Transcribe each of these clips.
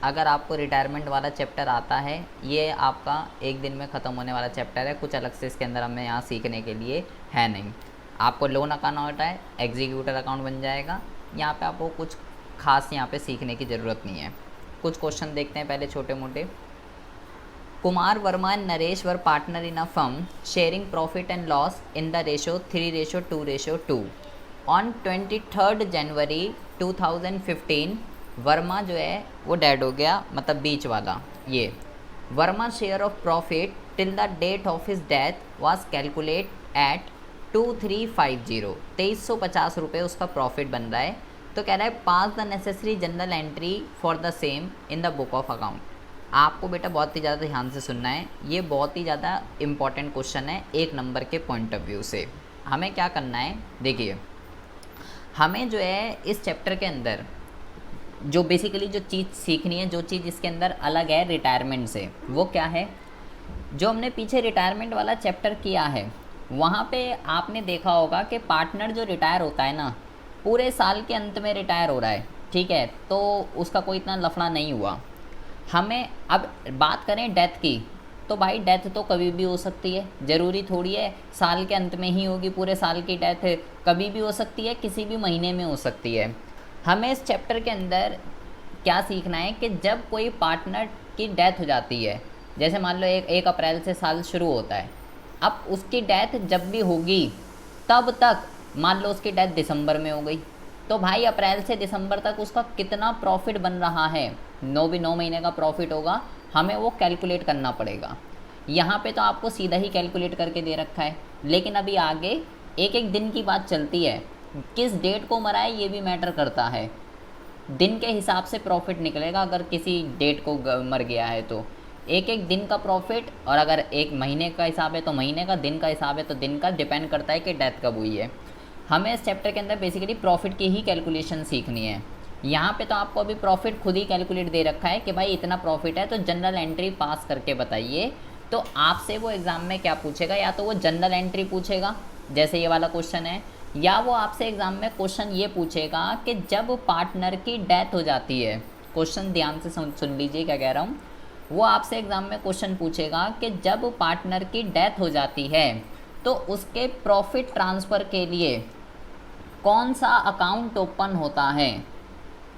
अगर आपको रिटायरमेंट वाला चैप्टर आता है, ये आपका एक दिन में ख़त्म होने वाला चैप्टर है, कुछ अलग से इसके अंदर हमें यहाँ सीखने के लिए है नहीं। आपको लोन अकाउंट है, एग्जीक्यूटर अकाउंट बन जाएगा। यहाँ पे आपको कुछ खास यहाँ पे सीखने की ज़रूरत नहीं है। कुछ क्वेश्चन देखते हैं पहले छोटे मोटे। Kumar Verma and Naresh were partner in a firm sharing profit and loss in the ratio 3:2:2। On 23 जनवरी 2015 वर्मा जो है वो डेड हो गया, मतलब बीच वाला ये। Verma share of profit till the date of his death was calculate at 2350। 2350 रुपये उसका प्रॉफिट बन रहा है। तो कह रहा है pass the necessary journal entry for the same in the book of account. आपको बेटा बहुत ही ज़्यादा ध्यान से सुनना है, ये बहुत ही ज़्यादा इम्पॉर्टेंट क्वेश्चन है 1 नंबर के पॉइंट ऑफ व्यू से। हमें क्या करना है, देखिए हमें जो है इस चैप्टर के अंदर जो बेसिकली जो चीज़ सीखनी है, जो चीज़ इसके अंदर अलग है रिटायरमेंट से, वो क्या है। जो हमने पीछे रिटायरमेंट वाला चैप्टर किया है, वहाँ पे आपने देखा होगा कि पार्टनर जो रिटायर होता है ना, पूरे साल के अंत में रिटायर हो रहा है, ठीक है, तो उसका कोई इतना लफड़ा नहीं हुआ। हमें अब बात करें डेथ की, तो भाई डेथ तो कभी भी हो सकती है, ज़रूरी थोड़ी है साल के अंत में ही होगी। पूरे साल की डेथ कभी भी हो सकती है, किसी भी महीने में हो सकती है। हमें इस चैप्टर के अंदर क्या सीखना है कि जब कोई पार्टनर की डेथ हो जाती है, जैसे मान लो 1 अप्रैल से साल शुरू होता है, अब उसकी डेथ जब भी होगी तब तक, मान लो उसकी डेथ दिसंबर में हो गई, तो भाई अप्रैल से दिसंबर तक उसका कितना प्रॉफिट बन रहा है, 9 महीने का प्रॉफिट होगा, हमें वो कैलकुलेट करना पड़ेगा। यहाँ पे तो आपको सीधा ही कैलकुलेट करके दे रखा है, लेकिन अभी आगे एक एक दिन की बात चलती है, किस डेट को मरा है ये भी मैटर करता है। दिन के हिसाब से प्रॉफिट निकलेगा, अगर किसी डेट को मर गया है तो एक एक दिन का प्रॉफिट, और अगर एक महीने का हिसाब है तो महीने का, दिन का हिसाब है तो दिन का, डिपेंड करता है कि डेथ कब हुई है। हमें इस चैप्टर के अंदर बेसिकली प्रॉफिट की ही कैलकुलेशन सीखनी है। यहाँ पे तो आपको अभी प्रॉफिट खुद ही कैलकुलेट दे रखा है कि भाई इतना प्रॉफिट है, तो जनरल एंट्री पास करके बताइए। तो आपसे वो एग्ज़ाम में क्या पूछेगा, या तो वो जनरल एंट्री पूछेगा जैसे ये वाला क्वेश्चन है, या वो आपसे एग्ज़ाम में क्वेश्चन ये पूछेगा कि जब पार्टनर की डेथ हो जाती है, क्वेश्चन ध्यान से सुन लीजिए क्या कह रहा हूँ। वो आपसे एग्ज़ाम में क्वेश्चन पूछेगा कि जब पार्टनर की डेथ हो जाती है तो उसके प्रॉफिट ट्रांसफ़र के लिए कौन सा अकाउंट ओपन होता है।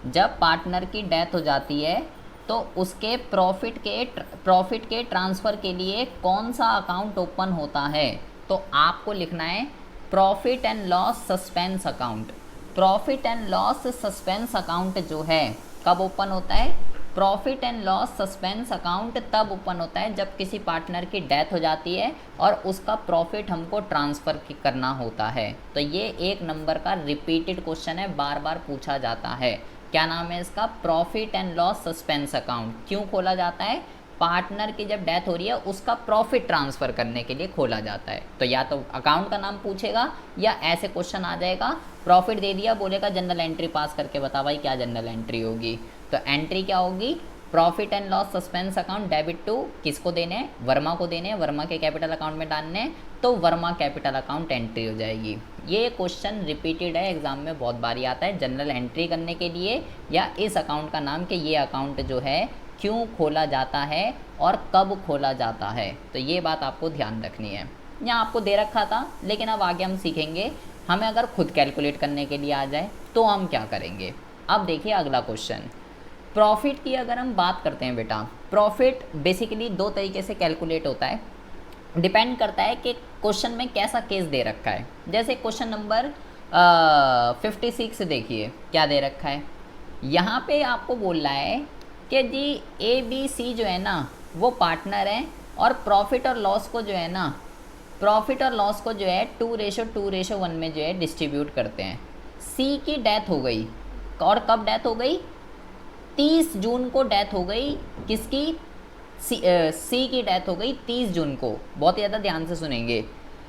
जब पार्टनर की डेथ हो जाती है तो उसके प्रॉफिट के ट्रांसफ़र के लिए कौन सा अकाउंट ओपन होता है। तो आपको लिखना है profit and loss suspense account. Profit and loss suspense account जो है कब ओपन होता है, profit and loss suspense account तब ओपन होता है जब किसी पार्टनर की डेथ हो जाती है और उसका प्रॉफिट हमको ट्रांसफ़र करना होता है। तो ये 1 नंबर का रिपीटेड क्वेश्चन है, बार बार पूछा जाता है। क्या नाम है इसका, profit and loss suspense account. क्यों खोला जाता है, पार्टनर की जब डेथ हो रही है उसका प्रॉफिट ट्रांसफ़र करने के लिए खोला जाता है। तो या तो अकाउंट का नाम पूछेगा, या ऐसे क्वेश्चन आ जाएगा, प्रॉफिट दे दिया, बोलेगा जनरल एंट्री पास करके बता भाई क्या जनरल एंट्री होगी। तो एंट्री क्या होगी, profit and loss suspense account debit to किसको देने हैं, वर्मा को देने हैं, वर्मा के कैपिटल अकाउंट में डालने हैं, तो वर्मा कैपिटल अकाउंट एंट्री हो जाएगी। ये क्वेश्चन रिपीटेड है, एग्जाम में बहुत बारी आता है जनरल एंट्री करने के लिए, या इस अकाउंट का नाम कि ये अकाउंट जो है क्यों खोला जाता है और कब खोला जाता है। तो ये बात आपको ध्यान रखनी है। यहाँ आपको दे रखा था, लेकिन अब आगे हम सीखेंगे हमें अगर खुद कैलकुलेट करने के लिए आ जाए तो हम क्या करेंगे। अब देखिए अगला क्वेश्चन, प्रॉफिट की अगर हम बात करते हैं बेटा, प्रॉफिट बेसिकली 2 तरीके से कैलकुलेट होता है, डिपेंड करता है कि क्वेश्चन में कैसा केस दे रखा है। जैसे क्वेश्चन नंबर 56 देखिए क्या दे रखा है। यहाँ पे आपको बोल रहा है कि जी ABC जो है ना वो पार्टनर हैं, और प्रॉफिट और लॉस को जो है ना, प्रॉफिट और लॉस को जो है 2:1 में जो है डिस्ट्रीब्यूट करते हैं। C की डेथ हो गई, और कब डेथ हो गई, 30 जून को डेथ हो गई किसकी, सी की डेथ हो गई 30 जून को। बहुत ज़्यादा ध्यान से सुनेंगे।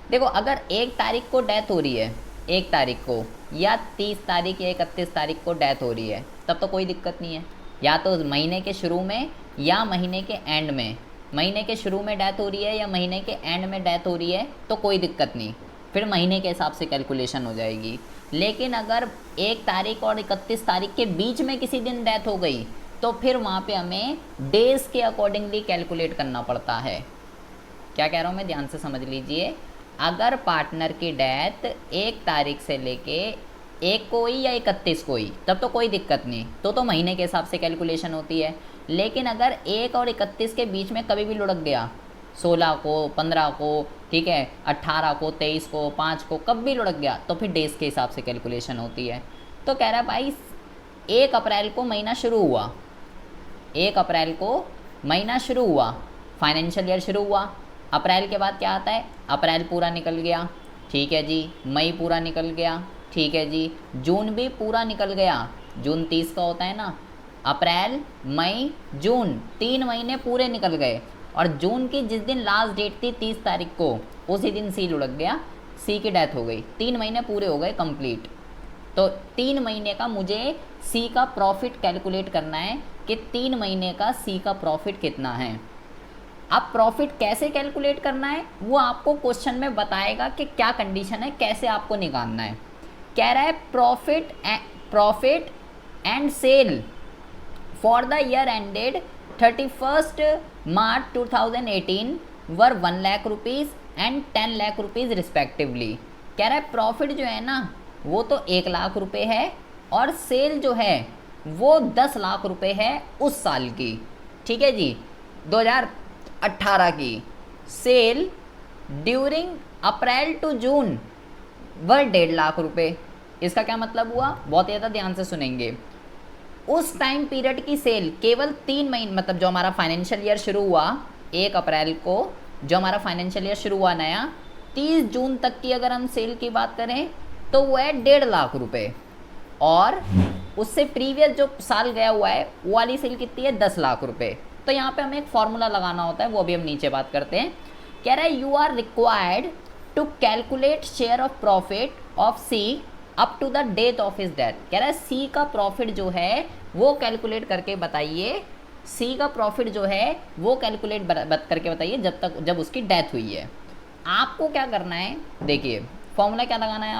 देखो अगर 1 तारीख को डेथ हो रही है, 1 तारीख को, या 30 तारीख या 31 तारीख को डेथ हो रही है, तब तो कोई दिक्कत नहीं है। या तो महीने के शुरू में या महीने के एंड में, महीने के शुरू में डेथ हो रही है या महीने के एंड में डेथ हो रही है तो कोई दिक्कत नहीं, फिर महीने के हिसाब से कैलकुलेशन हो जाएगी। लेकिन अगर 1 तारीख और 31 तारीख के बीच में किसी दिन डेथ हो गई तो फिर वहाँ पे हमें डेज के अकॉर्डिंगली कैलकुलेट करना पड़ता है। क्या कह रहा हूँ मैं, ध्यान से समझ लीजिए। अगर पार्टनर की डेथ 1 तारीख से लेके 1 को ही या 31 को ही, तब तो कोई दिक्कत नहीं, तो महीने के हिसाब से कैलकुलेशन होती है। लेकिन अगर 1 और 31 के बीच में कभी भी लुढ़क गया, 16 को, 15 को, ठीक है, 18 को, 23 को, 5 को, कब भी लुढ़क गया, तो फिर डेज के हिसाब से कैलकुलेशन होती है। तो कह रहा है भाई 1 अप्रैल को महीना शुरू हुआ, 1 अप्रैल को महीना शुरू हुआ, फाइनेंशियल ईयर शुरू हुआ। अप्रैल के बाद क्या आता है, अप्रैल पूरा निकल गया, ठीक है जी, मई पूरा निकल गया, ठीक है जी, जून भी पूरा निकल गया, जून 30 का होता है ना, अप्रैल मई जून 3 महीने पूरे निकल गए। और जून की जिस दिन लास्ट डेट थी 30 तारीख को, उसी दिन सी लुढ़क गया, सी की डेथ हो गई, 3 महीने पूरे हो गए कंप्लीट। तो 3 महीने का मुझे सी का प्रॉफिट कैलकुलेट करना है कि 3 महीने का सी का प्रॉफिट कितना है। अब प्रॉफिट कैसे कैलकुलेट करना है वो आपको क्वेश्चन में बताएगा कि क्या कंडीशन है, कैसे आपको निकालना है। कह रहा है profit and sale for the year ended 31 March 2018 were 1 lakh rupees and 10 lakh rupees respectively. कह रहा है प्रॉफिट जो है ना वो तो 1 लाख रुपए है, और सेल जो है वो 10 लाख रुपए है उस साल की, ठीक है जी, 2018 की। Sale during April to June वह 1.5 लाख रुपए। इसका क्या मतलब हुआ, बहुत ज़्यादा ध्यान से सुनेंगे। उस टाइम पीरियड की सेल केवल 3 महीने, मतलब जो हमारा फाइनेंशियल ईयर शुरू हुआ 1 अप्रैल को, जो हमारा फाइनेंशियल ईयर शुरू हुआ नया, 30 जून तक की अगर हम सेल की बात करें तो वो है 1.5 लाख रुपए। और उससे प्रीवियस जो साल गया हुआ है वो वाली सेल कितनी है, 10 लाख रुपए। तो यहाँ पे हमें एक फॉर्मूला लगाना होता है, वो अभी हम नीचे बात करते हैं। कह रहा है you are required to calculate share of profit of C up to the date of his death. कह रहा है सी का प्रॉफिट जो है वो कैलकुलेट करके बताइए, सी का प्रॉफिट जो है वो कैलकुलेट करके बताइए जब उसकी डेथ हुई है। आपको क्या करना है, देखिए फॉर्मूला क्या लगाना है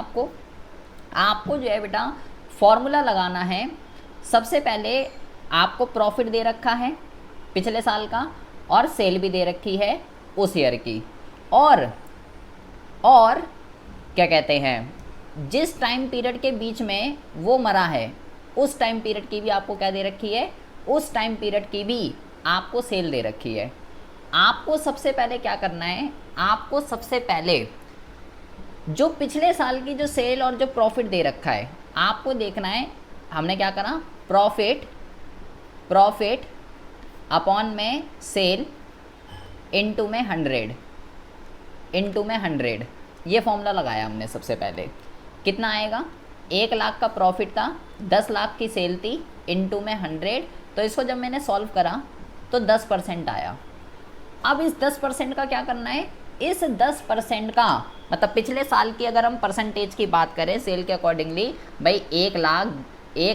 आपको जो है बेटा फॉर्मूला लगाना है। सबसे पहले आपको प्रॉफिट दे रखा है पिछले साल का, और सेल भी दे रखी है उस ईयर की, और क्या कहते हैं, जिस टाइम पीरियड के बीच में वो मरा है उस टाइम पीरियड की भी आपको क्या दे रखी है, उस टाइम पीरियड की भी आपको सेल दे रखी है। आपको सबसे पहले क्या करना है, आपको सबसे पहले जो पिछले साल की जो सेल और जो प्रॉफिट दे रखा है आपको देखना है। हमने क्या करा, प्रॉफिट अपॉन में सेल इनटू में 100 ये फॉर्मूला लगाया हमने। सबसे पहले कितना आएगा, 1 लाख का प्रॉफिट था, 10 लाख की सेल थी, इनटू में 100। तो इसको जब मैंने सॉल्व करा तो 10% आया। अब इस 10% का क्या करना है, इस 10% का मतलब पिछले साल की अगर हम परसेंटेज की बात करें सेल के अकॉर्डिंगली, भाई 1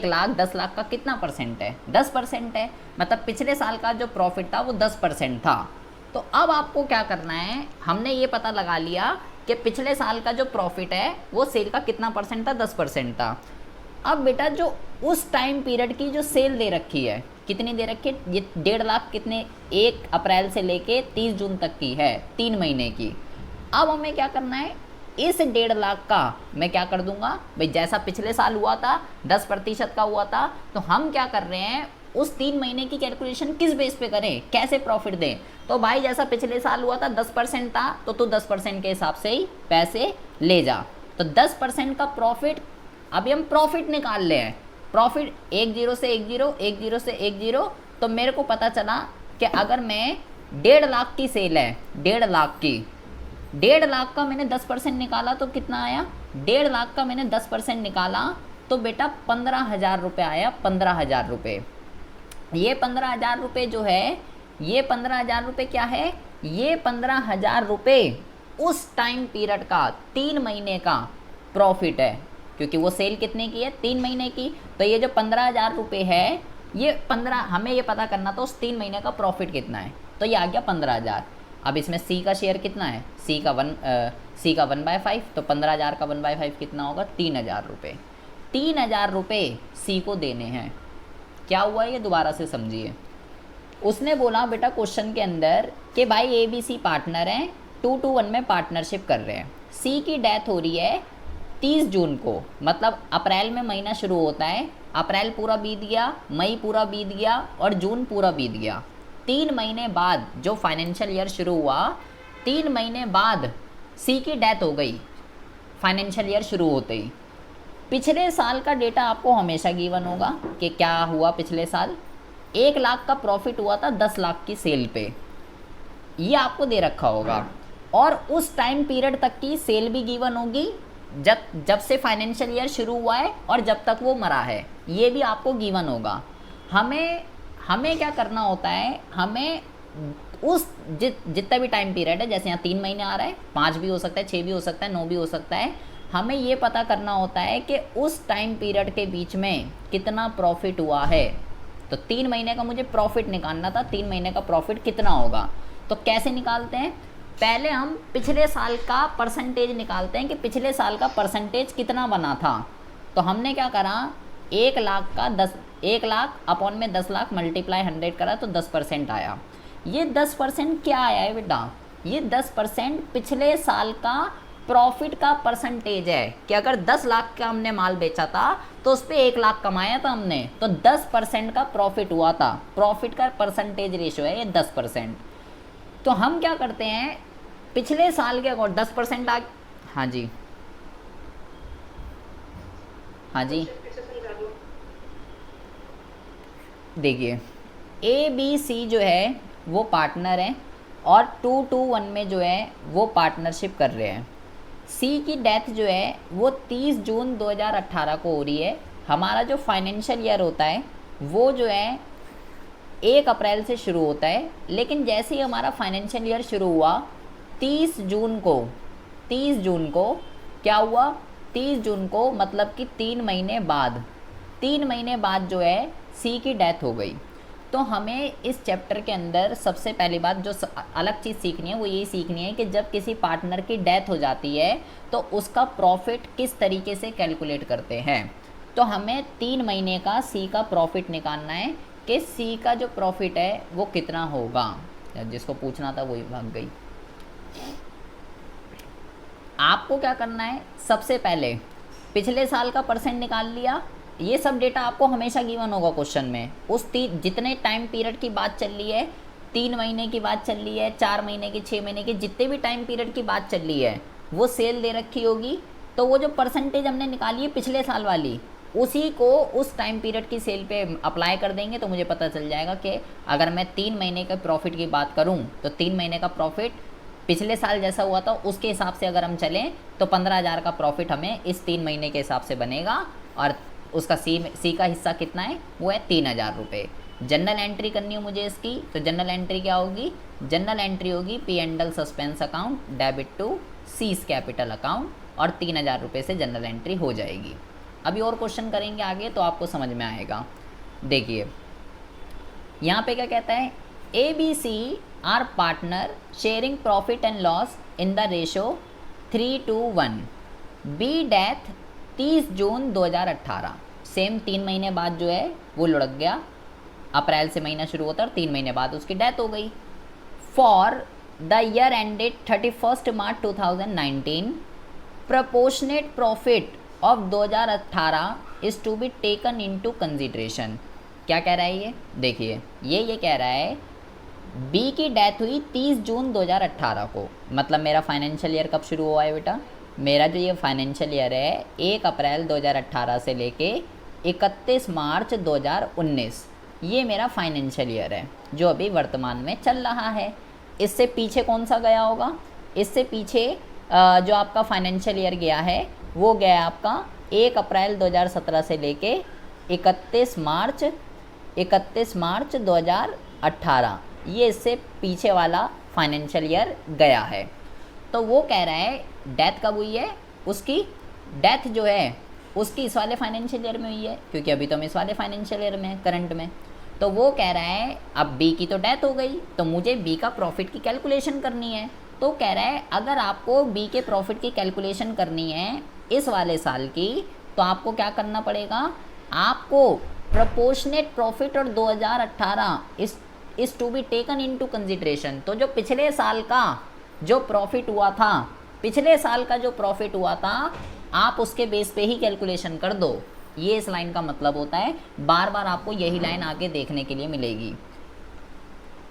लाख 10 लाख का कितना परसेंट है, 10% है। मतलब पिछले साल का जो प्रॉफिट था वो 10% था। तो अब आपको क्या करना है, हमने ये पता लगा लिया कि पिछले साल का जो प्रॉफिट है वो सेल का कितना परसेंट था, 10% था। अब बेटा जो उस टाइम पीरियड की जो सेल दे रखी है, कितनी दे रखी है, ये 1.5 लाख कितने, 1 अप्रैल से लेके 30 जून तक की है, 3 महीने की। अब हमें क्या करना है, इस 1.5 लाख का मैं क्या कर दूंगा, भाई जैसा पिछले साल हुआ था 10% का हुआ था, तो हम क्या कर रहे हैं उस 3 महीने की कैलकुलेशन किस बेस पे करें, कैसे प्रॉफिट दें। तो भाई जैसा पिछले साल हुआ था 10% था, तो तू 10% के हिसाब से ही पैसे ले जा। तो 10% का प्रॉफिट, अभी हम प्रॉफिट निकाल ले हैं, प्रॉफिट 10 से 10 से 10, तो मेरे को पता चला कि अगर मैं 1.5 लाख की सेल है, 1.5 लाख का मैंने 10% निकाला तो कितना आया, 1.5 लाख का मैंने 10% निकाला तो बेटा 15,000 रुपये आया, 15,000 रुपये। ये 15,000 रुपये जो है, ये 15,000 रुपये क्या है, ये 15,000 रुपये उस टाइम पीरियड का 3 महीने का प्रॉफिट है, क्योंकि वो सेल कितने की है, 3 महीने की। तो ये जो 15,000 रुपये है, ये 15, हमें ये पता करना था उस 3 महीने का प्रॉफिट कितना है, तो ये आ गया 15,000। अब इसमें सी का शेयर कितना है, सी का 1/5, तो 15,000 का 1/5 कितना होगा, 3,000 रुपये। 3,000 रुपये सी को देने हैं, क्या हुआ ये दोबारा से समझिए। उसने बोला बेटा क्वेश्चन के अंदर कि भाई ए बी सी पार्टनर हैं, 2-1 में पार्टनरशिप कर रहे हैं, सी की डेथ हो रही है 30 जून को, मतलब अप्रैल में महीना शुरू होता है, अप्रैल पूरा बीत गया, मई पूरा बीत गया और जून पूरा बीत गया। 3 महीने बाद जो फाइनेंशियल ईयर शुरू हुआ, 3 महीने बाद सी की डेथ हो गई फाइनेंशियल ईयर शुरू होते ही। पिछले साल का डेटा आपको हमेशा गिवन होगा कि क्या हुआ पिछले साल। 1 लाख का प्रॉफिट हुआ था 10 लाख की सेल पे, ये आपको दे रखा होगा। और उस टाइम पीरियड तक की सेल भी गिवन होगी, जब से फाइनेंशियल ईयर शुरू हुआ है और जब तक वो मरा है, ये भी आपको गिवन होगा। हमें क्या करना होता है, हमें उस जितना भी टाइम पीरियड है, जैसे यहाँ 3 महीने आ रहा है, 5 भी हो सकता है, 6 भी हो सकता है, 9 भी हो सकता है, हमें ये पता करना होता है कि उस टाइम पीरियड के बीच में कितना प्रॉफिट हुआ है। तो 3 महीने का मुझे प्रॉफिट निकालना था, 3 महीने का प्रॉफिट कितना होगा। तो कैसे निकालते हैं, पहले हम पिछले साल का परसेंटेज निकालते हैं कि पिछले साल का परसेंटेज कितना बना था। तो हमने क्या करा, 1 लाख अपॉन में 10 लाख मल्टीप्लाई 100 करा तो 10% आया। ये 10% क्या आया है बेटा, ये 10% पिछले साल का प्रॉफिट का परसेंटेज है कि अगर 10 लाख का हमने माल बेचा था तो उस पर 1 लाख कमाया था हमने, तो 10% का प्रॉफिट हुआ था। प्रॉफिट का परसेंटेज रेशो है ये 10%। तो हम क्या करते हैं, पिछले साल के अकॉर्डिंग 10% आ, हाँ जी हाँ जी, देखिए ए बी सी जो है वो पार्टनर हैं और 2-1 में जो है वो पार्टनरशिप कर रहे हैं। सी की डेथ जो है वो 30 जून 2018 को हो रही है। हमारा जो फाइनेंशियल ईयर होता है वो जो है 1 अप्रैल से शुरू होता है, लेकिन जैसे ही हमारा फाइनेंशियल ईयर शुरू हुआ 30 जून को क्या हुआ, 30 जून को मतलब कि 3 महीने बाद जो है सी की डेथ हो गई। तो हमें इस चैप्टर के अंदर सबसे पहली बात जो अलग चीज़ सीखनी है वो यही सीखनी है कि जब किसी पार्टनर की डेथ हो जाती है तो उसका प्रॉफिट किस तरीके से कैलकुलेट करते हैं। तो हमें 3 महीने का सी का प्रॉफिट निकालना है कि सी का जो प्रॉफिट है वो कितना होगा। जिसको पूछना था वही भाग गई। आपको क्या करना है, सबसे पहले पिछले साल का परसेंट निकाल लिया। ये सब डेटा आपको हमेशा गिवन होगा क्वेश्चन में। उस जितने टाइम पीरियड की बात चल रही है, 3 महीने की बात चल रही है, 4 महीने की, 6 महीने की, जितने भी टाइम पीरियड की बात चल रही है वो सेल दे रखी होगी। तो वो जो परसेंटेज हमने निकाली है पिछले साल वाली, उसी को उस टाइम पीरियड की सेल पे अप्लाई कर देंगे तो मुझे पता चल जाएगा कि अगर मैं 3 महीने के प्रॉफिट की बात करूं तो 3 महीने का प्रॉफिट पिछले साल जैसा हुआ था उसके हिसाब से अगर हम चलें तो 15,000 का प्रॉफिट हमें इस 3 महीने के हिसाब से बनेगा। और उसका सी का हिस्सा कितना है, वो है 3,000 रुपये। जनरल एंट्री करनी हो मुझे इसकी, तो जनरल एंट्री क्या होगी, जनरल एंट्री होगी P&L suspense account debit to C's capital account, और 3,000 रुपये से जनरल एंट्री हो जाएगी। अभी और क्वेश्चन करेंगे आगे तो आपको समझ में आएगा। देखिए यहाँ पे क्या कहता है, ABC are partner sharing profit and loss in the ratio 3-1। B death 30 June 2018। Same 3 महीने बाद जो है वो लुढ़क गया, अप्रैल से महीना शुरू होता है और 3 महीने बाद उसकी डेथ हो गई। For the year ended 31 March 2019 proportionate profit of 2018 is to be taken into consideration. क्या कह रहा है ये, देखिए ये कह रहा है बी की डेथ हुई 30 जून 2018 को, मतलब मेरा फाइनेंशियल ईयर कब शुरू हुआ है बेटा, मेरा जो ये फाइनेंशियल ईयर है 1 अप्रैल 2018 से लेके 31 मार्च 2019, ये मेरा फाइनेंशियल ईयर है जो अभी वर्तमान में चल रहा है। इससे पीछे कौन सा गया होगा, इससे पीछे जो आपका फाइनेंशियल ईयर गया है वो गया आपका 1 अप्रैल 2017 से लेके 31 मार्च 2018, ये इससे पीछे वाला फाइनेंशियल ईयर गया है। तो वो कह रहा है डेथ कब हुई है, उसकी डेथ जो है उसकी इस वाले फाइनेंशियल ईयर में हुई है, क्योंकि अभी तो हम इस वाले फाइनेंशियल ईयर में करंट में। तो वो कह रहा है अब बी की तो डेथ हो गई तो मुझे बी का प्रॉफिट की कैलकुलेशन करनी है। तो कह रहा है अगर आपको बी के प्रॉफिट की कैलकुलेशन करनी है इस वाले साल की, तो आपको क्या करना पड़ेगा, आपको प्रोपोर्शनेट प्रॉफिट और 2018 is to be taken into consideration. तो जो पिछले साल का जो प्रॉफिट हुआ था, पिछले साल का जो प्रॉफिट हुआ था, आप उसके बेस पे ही कैलकुलेशन कर दो। ये इस लाइन का मतलब होता है। बार बार आपको यही लाइन आगे देखने के लिए मिलेगी।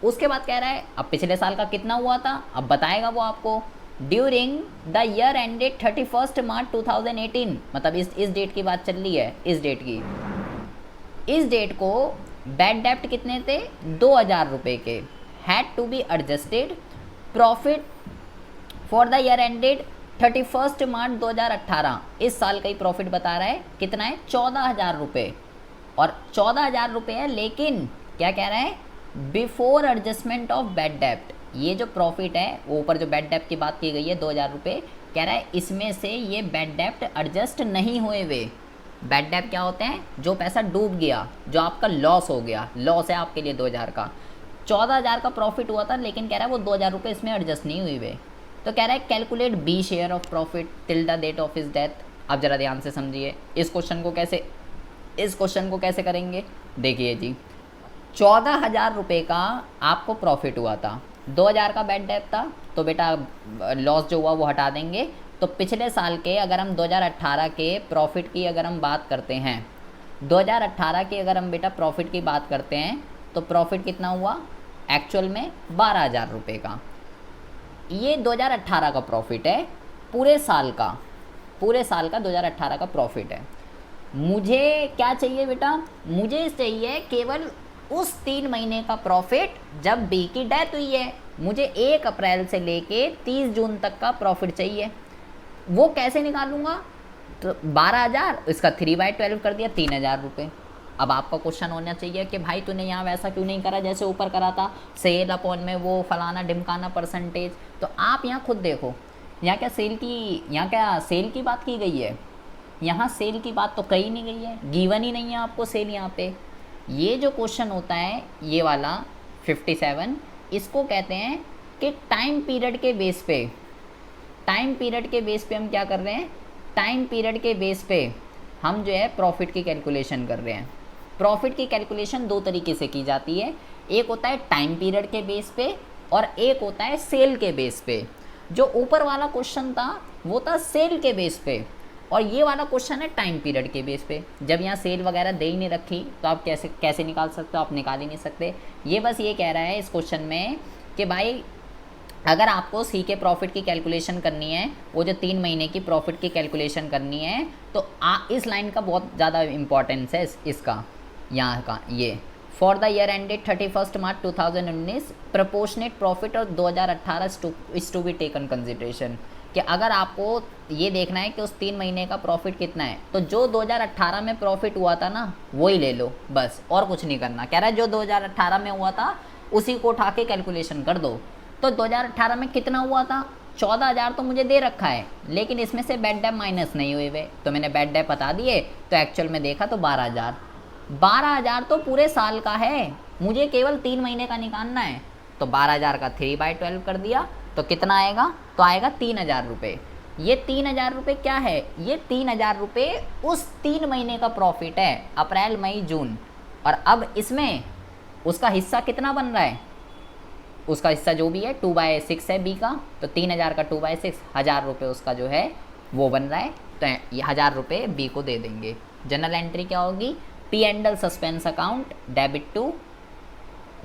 उसके बाद कह रहा है अब पिछले साल का कितना हुआ था, अब बताएगा वो आपको। During the year ended 31 March 2018, मतलब इस डेट की बात चल रही है, इस डेट की, इस डेट को बैड डेप्ट कितने थे, 2000 रुपये के, had to be adjusted. Profit for the year ended 31 March 2018, इस साल का ही प्रॉफिट बता रहा है, कितना है, 14,000 रुपये। और 14,000 रुपये है, लेकिन क्या कह रहा है, बिफोर एडजस्टमेंट ऑफ बैड डेप्ट। ये जो प्रॉफिट है, वो ऊपर जो बैड डेप्ट की बात की गई है 2000 रुपये, कह रहा है इसमें से ये बैड डेप्ट एडजस्ट नहीं हुए हुए। बैड डेप्ट क्या होते हैं, जो पैसा डूब गया, जो आपका लॉस हो गया, लॉस है आपके लिए 2000 का। 14,000 का प्रॉफिट हुआ था, लेकिन कह रहा है वो 2000 रुपये इसमें एडजस्ट नहीं हुए हुए। तो कह रहा है calculate B share of profit till the date of his death. अब जरा ध्यान से समझिए इस क्वेश्चन को कैसे करेंगे। देखिए जी, 14,000 रुपये का आपको प्रॉफिट हुआ था, 2000 का बैड डेप्ट था, तो बेटा लॉस जो हुआ वो हटा देंगे। तो पिछले साल के अगर हम 2018 के प्रॉफिट की अगर हम बात करते हैं, 2018 की अगर हम बेटा प्रॉफिट की बात करते हैं, तो प्रॉफिट कितना हुआ एक्चुअल में, 12,000 रुपये का। ये 2018 का प्रॉफिट है, पूरे साल का 2018 का प्रॉफिट है। मुझे क्या चाहिए बेटा, मुझे चाहिए केवल उस 3 महीने का प्रॉफिट जब बी की डेथ हुई है। मुझे 1 अप्रैल से लेके 30 जून तक का प्रॉफिट चाहिए। वो कैसे निकालूंगा, तो 12,000, इसका 3/12 कर दिया, 3,000 रुपये। अब आपका क्वेश्चन होना चाहिए कि भाई तूने यहाँ वैसा क्यों नहीं करा जैसे ऊपर करा था, सेल अपॉन में वो फलाना ढिमकाना परसेंटेज। तो आप यहाँ खुद देखो, यहाँ क्या सेल की बात की गई है, यहाँ सेल की बात तो कही नहीं गई है, गिवन ही नहीं है आपको सेल यहाँ पे। ये जो क्वेश्चन होता है ये वाला 57, इसको कहते हैं कि टाइम पीरियड के बेस पे हम क्या कर रहे हैं, टाइम पीरियड के बेस पे हम जो है प्रॉफिट की कैलकुलेशन कर रहे हैं। प्रॉफिट की कैलकुलेशन 2 तरीके से की जाती है, एक होता है टाइम पीरियड के बेस पे और एक होता है सेल के बेस पे। जो ऊपर वाला क्वेश्चन था वो था सेल के बेस पे, और ये वाला क्वेश्चन है टाइम पीरियड के बेस पे। जब यहाँ सेल वगैरह दे ही नहीं रखी तो आप कैसे निकाल सकते हो, आप निकाल ही नहीं सकते। ये बस ये कह रहा है इस क्वेश्चन में कि भाई अगर आपको सी के प्रॉफिट की कैलकुलेशन करनी है, वो जो 3 महीने की प्रॉफिट की कैलकुलेशन करनी है, तो इस लाइन का बहुत ज़्यादा इंपॉर्टेंस है इसका, यहाँ का ये for the year ended 31 March 2019 proportionate profit और 2018 is to be taken consideration. कि अगर आपको ये देखना है कि उस 3 महीने का प्रॉफिट कितना है, तो जो 2018 में प्रॉफिट हुआ था ना वही ले लो बस, और कुछ नहीं करना। कह रहा है जो 2018 में हुआ था उसी को उठा के कैलकुलेशन कर दो। तो 2018 में कितना हुआ था, 14,000 तो मुझे दे रखा है, लेकिन इसमें से बैड डेप्ट माइनस नहीं हुए हुए, तो मैंने बैड डेप्ट बता दिए। तो एक्चुअल में देखा तो 12,000 तो पूरे साल का है, मुझे केवल 3 महीने का निकालना है। तो 12,000 का 3/12 कर दिया, तो कितना आएगा, तो आएगा 3,000 रुपये। ये 3,000 रुपये क्या है, ये 3,000 रुपये उस 3 महीने का प्रॉफिट है, अप्रैल मई जून। और अब इसमें उसका हिस्सा कितना बन रहा है, उसका हिस्सा जो भी है 2/6 है बी का, तो 3,000 का 2/6, 1,000 रुपये उसका जो है वो बन रहा है। तो ये 1,000 रुपये बी को दे देंगे। जनरल एंट्री क्या होगी, P and L suspense account debit to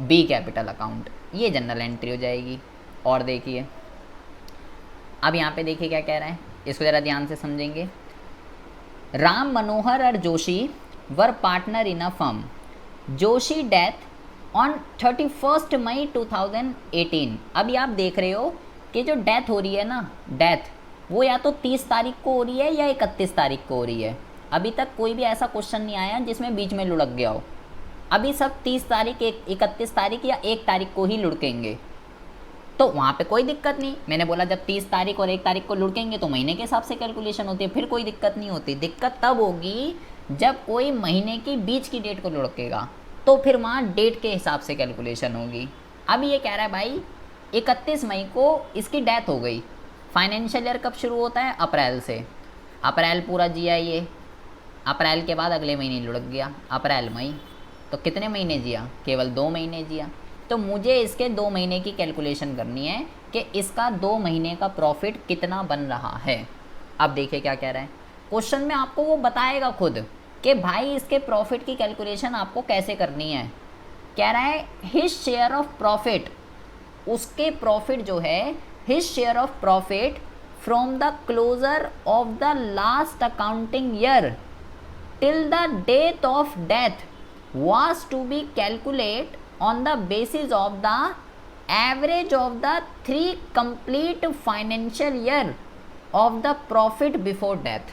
B capital account, ये जनरल एंट्री हो जाएगी। और देखिए अब यहाँ पे देखिए क्या कह रहा है, इसको ज़रा ध्यान से समझेंगे। राम मनोहर और Joshi were partner in a firm, Joshi death on 31 May 2018। अभी आप देख रहे हो कि जो डेथ हो रही है ना, डेथ वो या तो 30 तारीख को हो रही है या 31 तारीख को हो रही है। अभी तक कोई भी ऐसा क्वेश्चन नहीं आया जिसमें बीच में लुढ़क गया हो। अभी सब 30 तारीख, 31 तारीख या 1 तारीख को ही लुढ़केंगे, तो वहाँ पे कोई दिक्कत नहीं। मैंने बोला जब 30 तारीख और 1 तारीख को लुढ़केंगे तो महीने के हिसाब से कैलकुलेशन होती है, फिर कोई दिक्कत नहीं होती। दिक्कत तब होगी जब कोई महीने की बीच की डेट को लुढ़केगा, तो फिर वहाँ डेट के हिसाब से कैलकुलेशन होगी। अब ये कह रहा है भाई 31 मई को इसकी डेथ हो गई। फाइनेंशियल ईयर कब शुरू होता है, अप्रैल से। अप्रैल पूरा जिया ये, अप्रैल के बाद अगले महीने लुढ़क गया, अप्रैल मई, तो कितने महीने जिया? केवल 2 महीने जिया। तो मुझे इसके 2 महीने की कैलकुलेशन करनी है कि इसका 2 महीने का प्रॉफिट कितना बन रहा है। अब देखिए क्या कह रहा है क्वेश्चन में, आपको वो बताएगा खुद कि भाई इसके प्रॉफिट की कैलकुलेशन आपको कैसे करनी है। कह रहा है हिज शेयर ऑफ प्रॉफिट, उसके प्रॉफिट जो है, his share of profit from the closure of the last accounting year till the date of death was to be calculated on the basis of the average of the 3 complete financial year of the profit before death।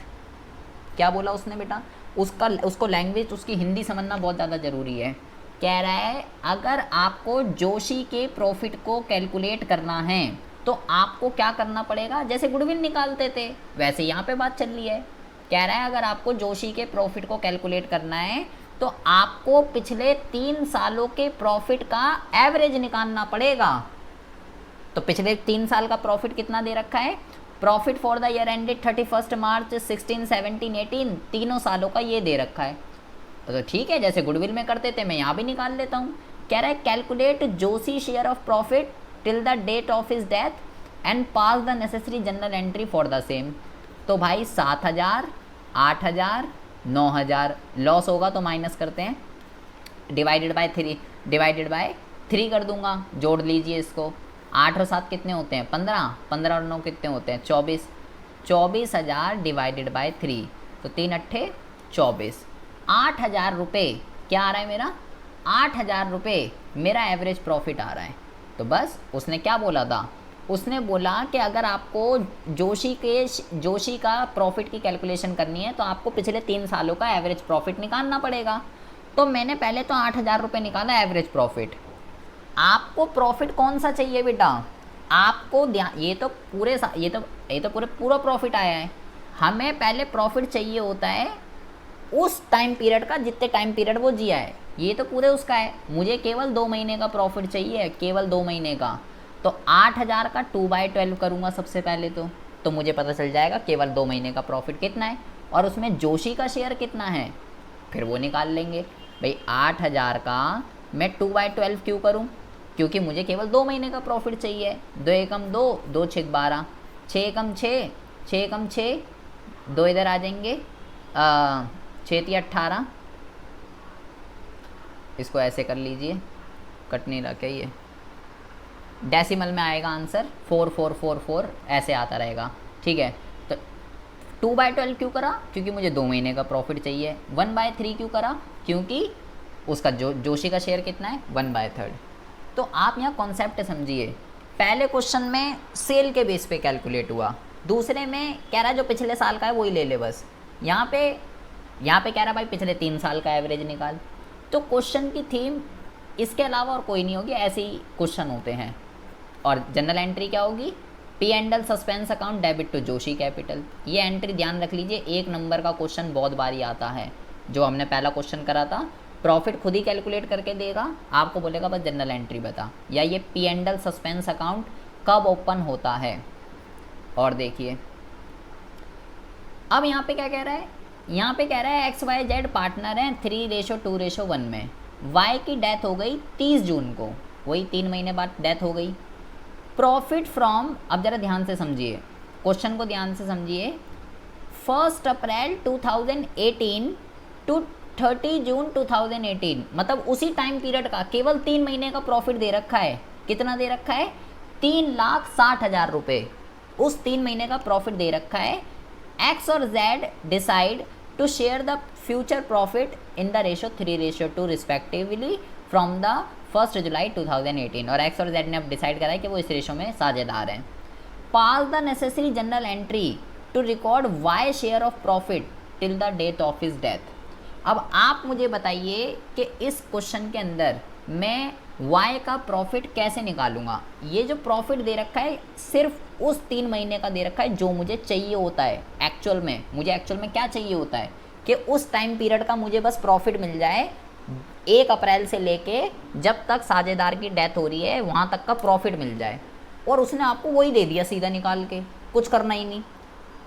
क्या बोला उसने बेटा? उसको language उसकी हिंदी समझना बहुत ज़्यादा ज़रूरी है। कह रहा है अगर आपको जोशी के प्रॉफिट को कैलकुलेट करना है तो आपको क्या करना पड़ेगा? जैसे गुडविल निकालते थे वैसे यहाँ पे बात चल रही है। कह रहा है अगर आपको जोशी के प्रॉफिट को कैलकुलेट करना है तो आपको पिछले 3 सालों के प्रॉफिट का एवरेज निकालना पड़ेगा। तो पिछले 3 साल का प्रॉफिट कितना दे रखा है? Profit for the year ended 31 मार्च 16, 17, 18, तीनों सालों का ये दे रखा है। तो ठीक है, जैसे गुडविल में करते थे मैं यहाँ भी निकाल लेता हूँ। कह रहा है calculate Joshi share of profit till the date of his death and pass the necessary journal entry for the same. तो भाई 7,000, 8,000, 9,000, लॉस होगा तो माइनस करते हैं, डिवाइडेड बाय 3 कर दूंगा। जोड़ लीजिए इसको, 8 और 7 कितने होते हैं? 15, 15 और 9 कितने होते हैं? 24, 24,000 डिवाइडेड बाय 3, तो 3 अट्ठे 24, 8,000 रुपये क्या आ रहा है मेरा? 8,000 रुपये मेरा एवरेज प्रॉफिट आ रहा है। तो बस उसने क्या बोला था? उसने बोला कि अगर आपको जोशी का प्रॉफिट की कैलकुलेशन करनी है तो आपको पिछले 3 सालों का एवरेज प्रॉफिट निकालना पड़ेगा। तो मैंने पहले तो 8,000 रुपये निकाला एवरेज प्रॉफिट। आपको प्रॉफिट कौन सा चाहिए बेटा? आपको ध्यान, ये तो पूरा प्रॉफिट आया है। हमें पहले प्रॉफिट चाहिए होता है उस टाइम पीरियड का, जितने टाइम पीरियड वो जिया है। ये तो पूरे उसका है, मुझे केवल 2 महीने का प्रॉफिट चाहिए, केवल 2 महीने का। तो 8,000 का 2/12 करूँगा सबसे पहले तो मुझे पता चल जाएगा केवल 2 महीने का प्रॉफिट कितना है और उसमें जोशी का शेयर कितना है, फिर वो निकाल लेंगे। भाई 8,000 का मैं 2/12 क्यों करूँ? क्योंकि मुझे केवल 2 महीने का प्रॉफिट चाहिए। 2 एकम 2, 2 छेक 12, 6 एकम 6, 6 एकम 6, 2 इधर आ जाएंगे, 6 × 18। इसको ऐसे कर लीजिए, कट नहीं रहा क्या? ये डेसिमल में आएगा आंसर 4444, ऐसे आता रहेगा। ठीक है, तो 2/12 क्यों करा? क्योंकि मुझे 2 महीने का प्रॉफिट चाहिए। 1/3 क्यों करा? क्योंकि उसका जोशी का शेयर कितना है? 1/3। तो आप यहाँ कॉन्सेप्ट समझिए। पहले क्वेश्चन में सेल के बेस पे कैलकुलेट हुआ, दूसरे में कह रहा है जो पिछले साल का है वही ले ले बस। यहाँ पे कह रहा भाई पिछले 3 साल का एवरेज निकाल। तो क्वेश्चन की थीम इसके अलावा और कोई नहीं होगी, ऐसे ही क्वेश्चन होते हैं। और जनरल एंट्री क्या होगी? P&L suspense account debit to Joshi capital. ये एंट्री ध्यान रख लीजिए, 1 नंबर का क्वेश्चन बहुत बारी आता है। जो हमने पहला क्वेश्चन करा था, प्रॉफिट खुद ही कैलकुलेट करके देगा, आपको बोलेगा बस जनरल एंट्री बता, या ये P&L सस्पेंस अकाउंट कब ओपन होता है। और देखिए अब यहाँ पे क्या कह रहा है? यहाँ पे कह रहा है XYZ पार्टनर हैं 3:2:1 में। Y की डेथ हो गई 30 जून को, वही 3 महीने बाद डेथ हो गई। प्रॉफिट फ्रॉम, अब ज़रा ध्यान से समझिए क्वेश्चन को, ध्यान से समझिए। 1 अप्रैल 2018 टू 30 जून 2018, मतलब उसी टाइम पीरियड का केवल 3 महीने का प्रॉफिट दे रखा है। कितना दे रखा है? 3,60,000 रुपये। उस 3 महीने का प्रॉफिट दे रखा है। X और Z decide to share the future profit in the ratio 3:2 respectively from the 1 July 2018। और X और Z ने अब डिसाइड करा है कि वो इस रेशो में साझेदार हैं। Pass the necessary journal entry to record Y share of profit till the date of his death. अब आप मुझे बताइए कि इस क्वेश्चन के अंदर मैं Y का प्रॉफिट कैसे निकालूंगा? ये जो प्रॉफिट दे रखा है सिर्फ उस 3 महीने का दे रखा है जो मुझे चाहिए होता है। एक्चुअल में क्या चाहिए होता है कि उस टाइम पीरियड का मुझे बस प्रॉफिट मिल जाए, 1 अप्रैल से लेके जब तक साझेदार की डेथ हो रही है वहाँ तक का प्रॉफिट मिल जाए। और उसने आपको वही दे दिया सीधा निकाल के, कुछ करना ही नहीं।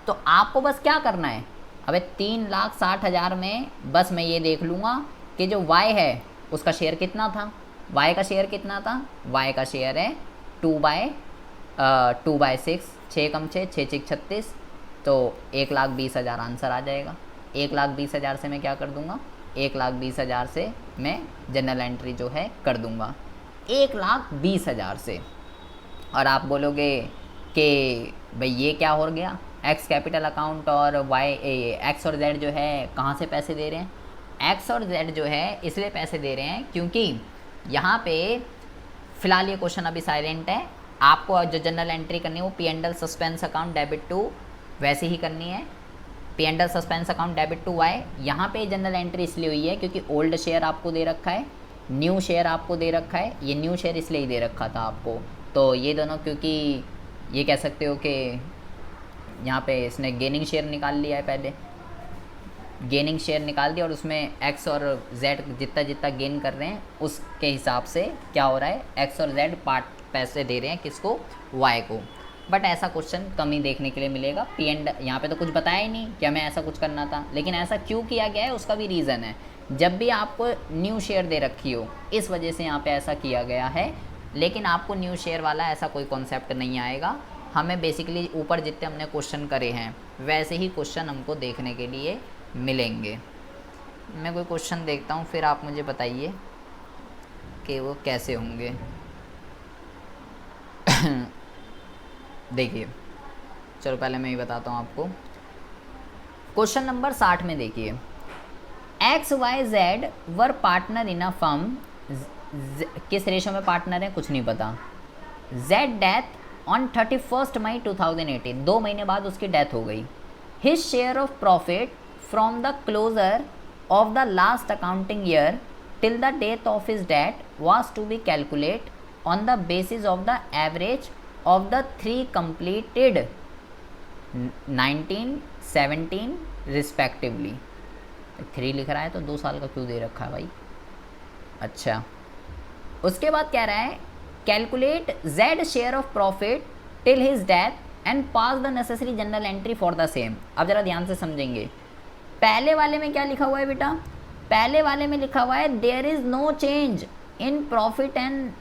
तो आपको बस क्या करना है? अबे 3,60,000 में बस मैं ये देख लूँगा कि जो y है उसका शेयर कितना था, y का शेयर कितना था, y का शेयर है 2/6, 6 कम 6, 6 6 36, तो 1,20,000 आंसर आ जाएगा। 1,20,000 से मैं क्या कर दूंगा, 1,20,000 से मैं जनरल एंट्री जो है कर दूंगा, 1,20,000 से। और आप बोलोगे कि भाई ये क्या हो गया, एक्स कैपिटल अकाउंट और वाई एक्स और जेड जो है कहाँ से पैसे दे रहे हैं, एक्स और जेड जो है इसलिए पैसे दे रहे हैं क्योंकि यहाँ पे फ़िलहाल ये क्वेश्चन अभी साइलेंट है। आपको जो जनरल एंट्री करनी है वो P and L suspense account debit to वैसे ही करनी है, P and L suspense account debit to Y. यहाँ पे जनरल एंट्री इसलिए हुई है क्योंकि ओल्ड शेयर आपको दे रखा है, न्यू शेयर आपको दे रखा है, ये न्यू शेयर इसलिए ही दे रखा था आपको। तो ये दोनों, क्योंकि ये कह सकते हो कि यहाँ पे इसने गेनिंग शेयर निकाल लिया है, पहले गेनिंग शेयर निकाल दिया और उसमें एक्स और जेड जितना जितना गेन कर रहे हैं उसके हिसाब से क्या हो रहा है, एक्स और जेड पार्ट पैसे दे रहे हैं किसको, वाई को। बट ऐसा क्वेश्चन कम ही देखने के लिए मिलेगा। पी एंड यहाँ पे तो कुछ बताया ही नहीं कि हमें ऐसा कुछ करना था, लेकिन ऐसा क्यों किया गया है उसका भी रीज़न है। जब भी आपको न्यू शेयर दे रखी हो इस वजह से यहाँ पे ऐसा किया गया है, लेकिन आपको न्यू शेयर वाला ऐसा कोई कॉन्सेप्ट नहीं आएगा। हमें बेसिकली ऊपर जितने हमने क्वेश्चन करे हैं वैसे ही क्वेश्चन हमको देखने के लिए मिलेंगे। मैं कोई क्वेश्चन देखता हूँ फिर आप मुझे बताइए कि वो कैसे होंगे। देखिए चलो पहले मैं ही बताता हूँ आपको। क्वेश्चन नंबर 60 में देखिए, X Y Z were partner in a firm, किस रेशो में पार्टनर है कुछ नहीं पता। जेड डेथ ऑन 31 मई 2018, 2 महीने बाद उसकी डेथ हो गई। His share of profit from the closure of the last accounting year till the death of his death was to be calculate on the basis of the average of the 3 completed 19, 17 respectively। 3 लिख रहा है तो 2 साल का क्यों दे रखा है भाई। अच्छा, उसके बाद कह रहा है calculate Z share of profit till his death and pass the necessary journal entry for the same. अब जरा ध्यान से समझेंगे, पहले वाले में क्या लिखा हुआ है बेटा, पहले वाले में लिखा हुआ है there is no change in profit and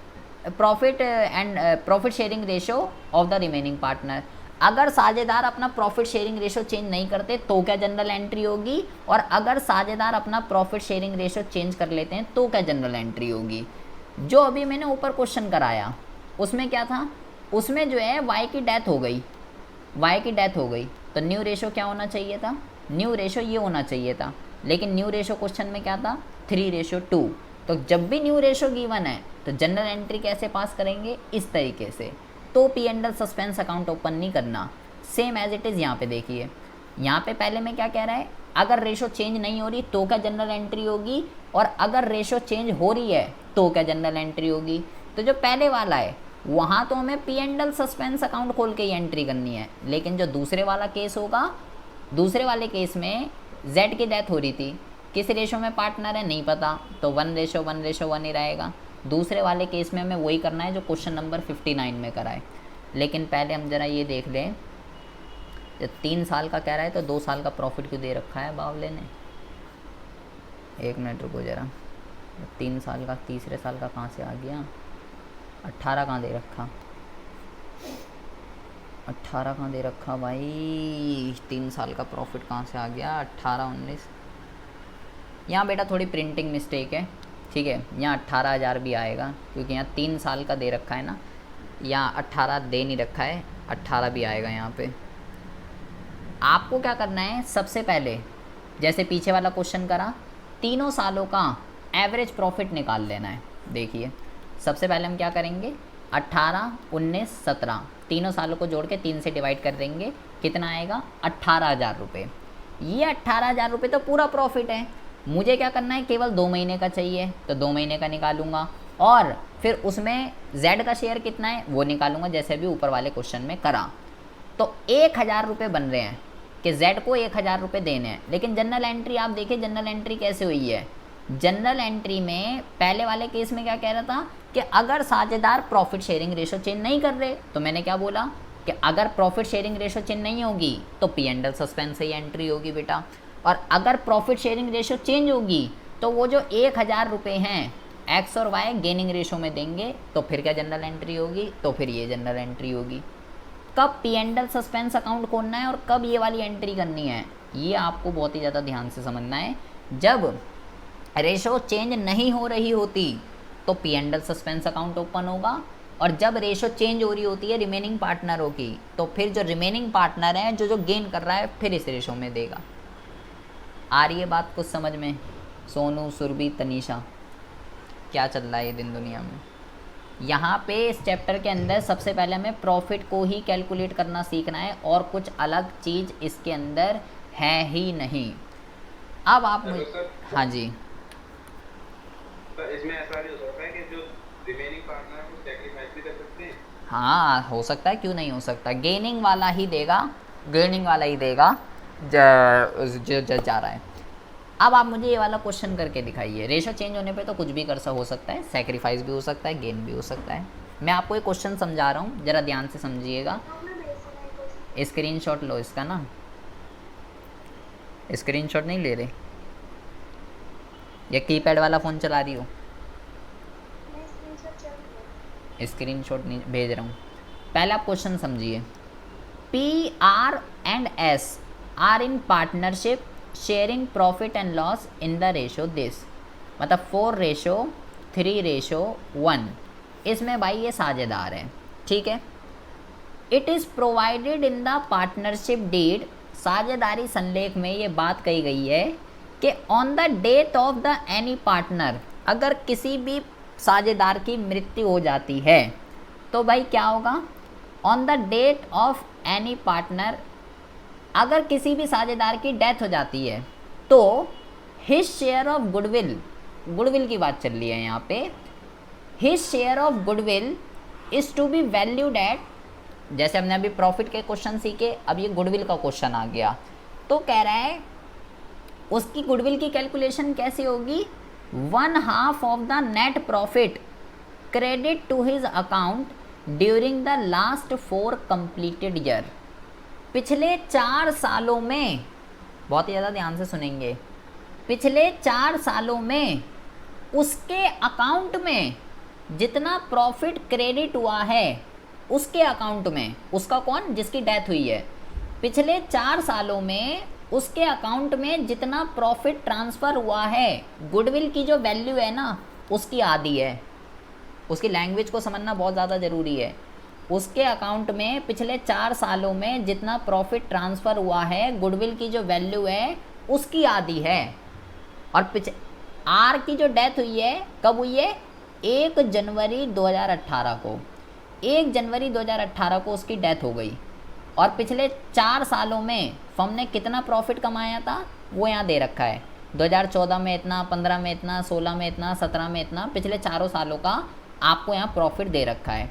profit sharing ratio of the remaining partner. अगर साझेदार अपना प्रॉफिट शेयरिंग रेशो चेंज नहीं करते तो क्या जनरल एंट्री होगी, और अगर साझेदार अपना प्रॉफिट शेयरिंग रेशो चेंज कर लेते हैं तो क्या जनरल एंट्री होगी। जो अभी मैंने ऊपर क्वेश्चन कराया उसमें क्या था, उसमें जो है वाई की डेथ हो गई, वाई की डेथ हो गई तो न्यू रेशो क्या होना चाहिए था, न्यू रेशो ये होना चाहिए था, लेकिन न्यू रेशो क्वेश्चन में क्या था 3:2। तो जब भी न्यू रेशो गिवन है तो जनरल एंट्री कैसे पास करेंगे, इस तरीके से। तो P and L suspense account open नहीं करना, सेम एज इट इज़। यहाँ पे देखिए, यहाँ पे पहले में क्या कह रहा है, अगर रेशो चेंज नहीं हो रही तो क्या जनरल एंट्री होगी, और अगर रेशो चेंज हो रही है तो क्या जनरल एंट्री होगी। तो जो पहले वाला है वहाँ तो हमें P and L suspense account खोल के ही एंट्री करनी है, लेकिन जो दूसरे वाला केस होगा, दूसरे वाले केस में जेड की डेथ हो रही थी, किस रेशो में पार्टनर है नहीं पता, तो 1:1:1 ही रहेगा। दूसरे वाले केस में हमें वही करना है जो क्वेश्चन नंबर 59 में कराए। लेकिन पहले हम जरा ये देख लें, जब 3 साल का कह रहा है तो 2 साल का प्रॉफिट क्यों दे रखा है बावले ने। 1 मिनट रुको जरा, 3 साल का तीसरे साल का कहाँ से आ गया, 18 कहाँ दे रखा, 18 कहाँ दे रखा भाई, 3 साल का प्रॉफिट कहाँ से आ गया, 18, 19। यहाँ बेटा थोड़ी प्रिंटिंग मिस्टेक है, ठीक है। यहाँ 18,000 भी आएगा क्योंकि यहाँ 3 साल का दे रखा है ना, यहाँ 18 दे नहीं रखा है, 18 भी आएगा यहाँ पे। आपको क्या करना है, सबसे पहले जैसे पीछे वाला क्वेश्चन करा, तीनों सालों का एवरेज प्रॉफिट निकाल लेना है। देखिए सबसे पहले हम क्या करेंगे, 18, 19, 17 तीनों सालों को जोड़ के 3 से डिवाइड कर देंगे, कितना आएगा 18,000 रुपये। ये 18,000 रुपये तो पूरा प्रॉफिट है, मुझे क्या करना है केवल 2 महीने का चाहिए, तो 2 महीने का निकालूंगा, और फिर उसमें z का शेयर कितना है वो निकालूंगा जैसे भी ऊपर वाले क्वेश्चन में करा। तो 1,000 रुपये बन रहे हैं कि z को 1,000 रुपये देने हैं। लेकिन जनरल एंट्री आप देखिए, जनरल एंट्री कैसे हुई है, जनरल एंट्री में पहले वाले केस में क्या कह रहा था कि अगर साझेदार प्रॉफिट शेयरिंग रेशो चेंज नहीं कर रहे, तो मैंने क्या बोला कि अगर प्रॉफिट शेयरिंग रेशो चेंज नहीं होगी तो पी एंड एल सस्पेंस से ही एंट्री होगी बेटा, और अगर प्रॉफिट शेयरिंग रेशो चेंज होगी तो वो जो 1000 रुपये हैं एक्स और वाई गेनिंग रेशो में देंगे, तो फिर क्या जनरल एंट्री होगी, तो फिर ये जनरल एंट्री होगी। कब P and L suspense account खोलना है और कब ये वाली एंट्री करनी है, ये आपको बहुत ही ज़्यादा ध्यान से समझना है। जब रेशो चेंज नहीं हो रही होती तो P and L suspense account open होगा, और जब रेशो चेंज हो रही होती है रिमेनिंग पार्टनरों की, तो फिर जो रिमेनिंग पार्टनर है जो गेन कर रहा है फिर इस रेशो में देगा। आ रही है बात कुछ समझ में? सोनू, सुरभि, तनीषा, क्या चल रहा है ये दिन दुनिया में? यहाँ पे इस चैप्टर के अंदर सबसे पहले हमें प्रॉफिट को ही कैलकुलेट करना सीखना है, और कुछ अलग चीज़ इसके अंदर है ही नहीं। अब आप हाँ जी, तो इसमें ऐसा भी हो सकता है कि जो रिमेनिंग पार्टनर है वो सैक्रिफाइस भी कर सकते हैं। हाँ हो सकता है, क्यों नहीं हो सकता। गेनिंग वाला ही देगा, गेनिंग वाला ही देगा जो जा रहा है। अब आप मुझे ये वाला क्वेश्चन करके दिखाइए। रेशो चेंज होने पे तो कुछ भी हो सकता है, सेक्रीफाइस भी हो सकता है, गेन भी हो सकता है। मैं आपको एक क्वेश्चन समझा रहा हूँ, ज़रा ध्यान से समझिएगा। स्क्रीनशॉट लो इसका ना, स्क्रीनशॉट नहीं ले रहे या कीपैड वाला फ़ोन चला रही हो? स्क्रीनशॉट नहीं भेज रहा हूँ। पहले आप क्वेश्चन समझिए। P R and S are in partnership sharing profit and loss in the ratio this, मतलब 4:3:1। इसमें भाई ये साझेदार है, ठीक है। It is provided in the partnership deed, साझेदारी संलेख में ये बात कही गई है कि on the death of the any partner, अगर किसी भी साझेदार की मृत्यु हो जाती है तो भाई क्या होगा? On the death of any partner, अगर किसी भी साझेदार की डेथ हो जाती है तो his share of goodwill, goodwill की बात चल रही है यहाँ पे, his share of goodwill is to be valued at, जैसे हमने अभी प्रॉफिट के क्वेश्चन सीखे, अब ये गुडविल का क्वेश्चन आ गया। तो कह रहा है उसकी गुडविल की कैलकुलेशन कैसे होगी? 1/2 of the net profit credit to his account during the last 4 completed year. पिछले 4 सालों में, बहुत ही ज़्यादा ध्यान से सुनेंगे, पिछले 4 सालों में उसके अकाउंट में जितना प्रॉफिट क्रेडिट हुआ है उसके अकाउंट में, उसका कौन? जिसकी डेथ हुई है, पिछले 4 सालों में उसके अकाउंट में जितना प्रॉफिट ट्रांसफ़र हुआ है, गुडविल की जो वैल्यू है ना उसकी आधी है। उसकी लैंग्वेज को समझना बहुत ज़्यादा ज़रूरी है। उसके अकाउंट में पिछले 4 सालों में जितना प्रॉफिट ट्रांसफ़र हुआ है, गुडविल की जो वैल्यू है उसकी आधी है। और आर की जो डेथ हुई है कब हुई है? 1 जनवरी 2018 को, 1 जनवरी 2018 को उसकी डेथ हो गई। और पिछले 4 सालों में फर्म ने कितना प्रॉफिट कमाया था वो यहाँ दे रखा है। 2014 में इतना, 15 में इतना, 16 में इतना, 17 में इतना, पिछले 4 सालों का आपको यहाँ प्रॉफिट दे रखा है।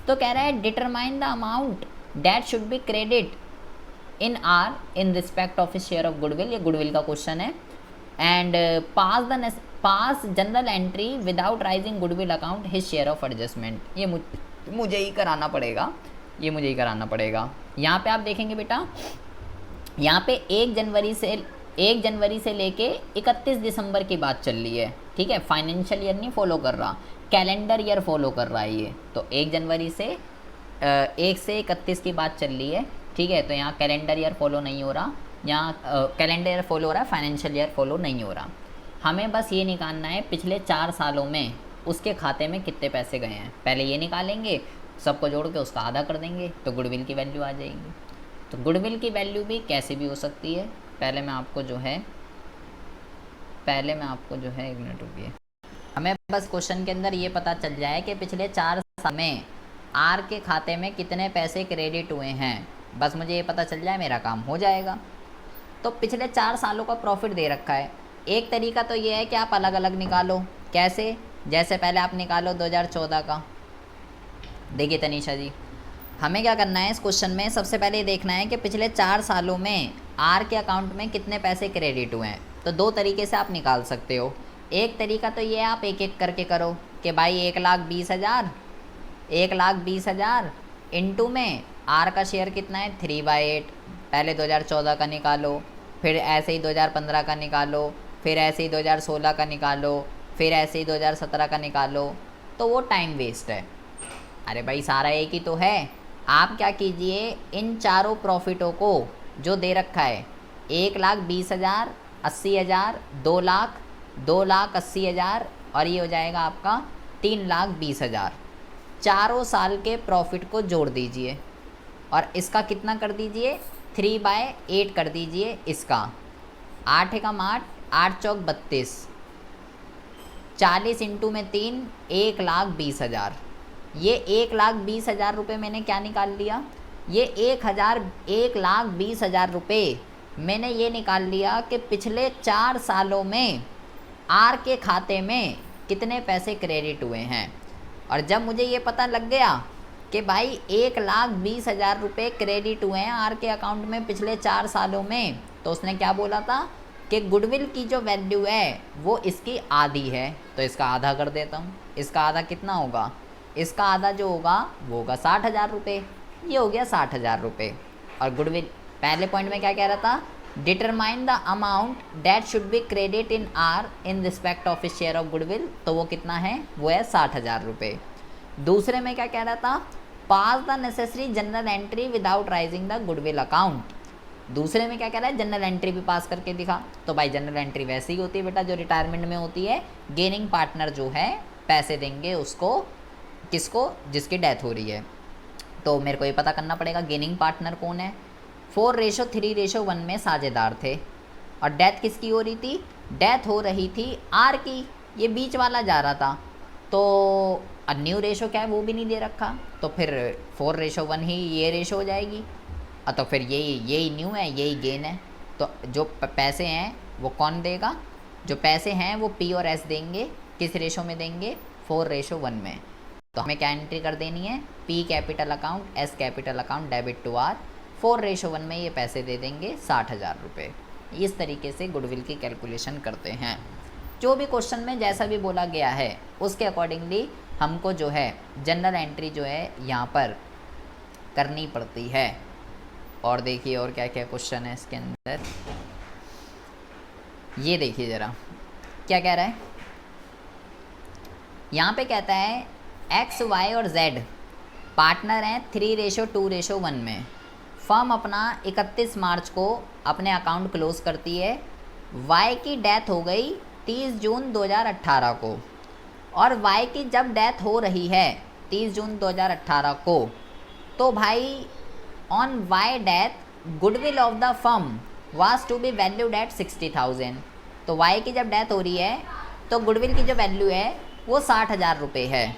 तो कह रहा है determine the amount that should be credit in R in respect of his share of goodwill, ये गुडविल का क्वेश्चन है। And pass journal entry without rising goodwill account his share of adjustment, ये मुझे ही कराना पड़ेगा, ये मुझे ही कराना पड़ेगा। यहाँ पे आप देखेंगे बेटा, यहाँ पे 1 जनवरी से लेके 31 दिसंबर की बात चल रही है, ठीक है। फाइनेंशियल ईयर नहीं फॉलो कर रहा, कैलेंडर ईयर फॉलो कर रहा है ये। तो 1 जनवरी से 1 से 31 की बात चल रही है, ठीक है। तो यहाँ कैलेंडर ईयर फॉलो नहीं हो रहा, यहाँ कैलेंडर ईयर फॉलो हो रहा है, फाइनेंशियल ईयर फॉलो नहीं हो रहा। हमें बस ये निकालना है पिछले 4 सालों में उसके खाते में कितने पैसे गए हैं। पहले ये निकालेंगे, सबको जोड़ के उसका आधा कर देंगे तो गुडविल की वैल्यू आ जाएगी। तो गुडविल की वैल्यू भी कैसे भी हो सकती है, पहले मैं आपको जो है 1 मिनट रुकिए। हमें बस क्वेश्चन के अंदर ये पता चल जाए कि पिछले 4 साल में आर के खाते में कितने पैसे क्रेडिट हुए हैं, बस मुझे ये पता चल जाए मेरा काम हो जाएगा। तो पिछले 4 सालों का प्रॉफिट दे रखा है। एक तरीका तो ये है कि आप अलग अलग निकालो। कैसे? जैसे पहले आप निकालो 2014 का। देखिए तनीषा जी, हमें क्या करना है इस क्वेश्चन में, सबसे पहले ये देखना है कि पिछले 4 सालों में आर के अकाउंट में कितने पैसे क्रेडिट हुए हैं। तो 2 तरीके से आप निकाल सकते हो। एक तरीका तो ये है आप एक एक करके करो कि भाई 1,20,000 इंटू में आर का शेयर कितना है 3/8, पहले 2014 का निकालो, फिर ऐसे ही 2015 का निकालो, फिर ऐसे ही 2016 का निकालो, फिर ऐसे ही 2017 का निकालो, तो वो टाइम वेस्ट है। अरे भाई सारा एक ही तो है। आप क्या कीजिए, इन चारों प्रॉफिटों को जो दे रखा है 1,20,000, 80,000, 2,00,000, 2,80,000 और ये हो जाएगा आपका 3,20,000, चारों साल के प्रॉफिट को जोड़ दीजिए और इसका कितना कर दीजिए 3/8 कर दीजिए इसका। 8 एकम 8, 8 चौक 32, 40 इंटू में 3, 1,20,000। ये 1,20,000 रुपये मैंने क्या निकाल लिया, ये 1,20,000 रुपये मैंने ये निकाल लिया कि पिछले 4 सालों में आर के खाते में कितने पैसे क्रेडिट हुए हैं। और जब मुझे ये पता लग गया कि भाई 1,20,000 रुपये क्रेडिट हुए हैं आर के अकाउंट में पिछले 4 सालों में, तो उसने क्या बोला था कि गुडविल की जो वैल्यू है वो इसकी आधी है, तो इसका आधा कर देता हूँ। इसका आधा कितना होगा, इसका आधा जो होगा वो होगा 60,000 रुपये, ये हो गया 60,000 रुपये। और गुडविल पहले पॉइंट में क्या कह रहा था, determine the amount that should be credit in R in respect of his share of goodwill, तो वो कितना है, वो है 60,000 रुपये। दूसरे में क्या कह रहा था, pass the necessary journal entry without raising the goodwill account. दूसरे में क्या कह रहा है, जनरल एंट्री भी पास करके दिखा। तो भाई जनरल एंट्री वैसी ही होती है बेटा जो रिटायरमेंट में होती है, गेनिंग पार्टनर जो है पैसे देंगे उसको, किसको, जिसकी डेथ हो रही है। तो मेरे को ये पता करना पड़ेगा गेनिंग पार्टनर कौन है। 4:3:1 में साझेदार थे और डेथ किसकी हो रही थी, डेथ हो रही थी आर की, ये बीच वाला जा रहा था। तो न्यू रेशो क्या है वो भी नहीं दे रखा, तो फिर 4:1 ही ये रेशो हो जाएगी। तो फिर यही न्यू है, यही गेन है। तो जो पैसे हैं वो कौन देगा, जो पैसे हैं वो पी और एस देंगे, किस रेशो में देंगे, 4:1 में। तो हमें क्या एंट्री कर देनी है, P capital account, S capital account, debit to R, 4:1 में ये पैसे दे देंगे 60,000 रुपये। इस तरीके से गुडविल की कैलकुलेशन करते हैं। जो भी क्वेश्चन में जैसा भी बोला गया है उसके अकॉर्डिंगली हमको जो है जनरल एंट्री जो है यहाँ पर करनी पड़ती है। और देखिए और क्या क्या क्वेश्चन है इसके अंदर, ये देखिए ज़रा क्या कह रहा है। यहाँ पे कहता है एक्स, वाई और जेड पार्टनर हैं 3:2:1 में। फर्म अपना 31 मार्च को अपने अकाउंट क्लोज करती है। वाई की डेथ हो गई 30 जून 2018 को, और वाई की जब डेथ हो रही है 30 जून 2018 को, तो भाई on Y death goodwill of the firm was to be valued at 60,000। तो वाई की जब डेथ हो रही है तो गुडविल की जो वैल्यू है वो 60,000 रुपये है।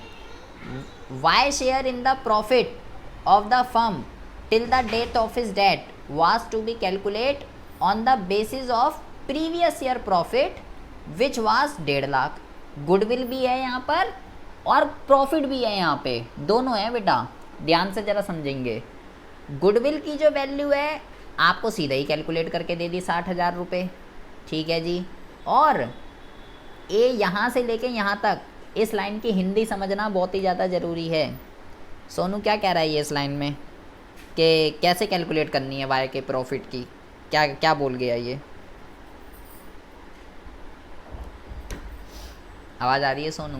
Y share in the profit of the firm till the date of his death was to be calculate on the basis of previous year profit which was 1.5 lakh. Goodwill भी है यहाँ पर और प्रॉफिट भी है, यहाँ पे दोनों है बेटा, ध्यान से ज़रा समझेंगे। गुडविल की जो वैल्यू है आपको सीधा ही कैलकुलेट करके दे दी 60,000 रुपये, ठीक है जी। और ये यहाँ से लेके यहाँ तक इस लाइन की हिंदी समझना बहुत ही ज़्यादा ज़रूरी है। सोनू क्या कह रहा है ये इस लाइन में कि कैसे कैलकुलेट करनी है वाई के प्रॉफिट की, क्या क्या बोल गया ये, आवाज़ आ रही है सोनू?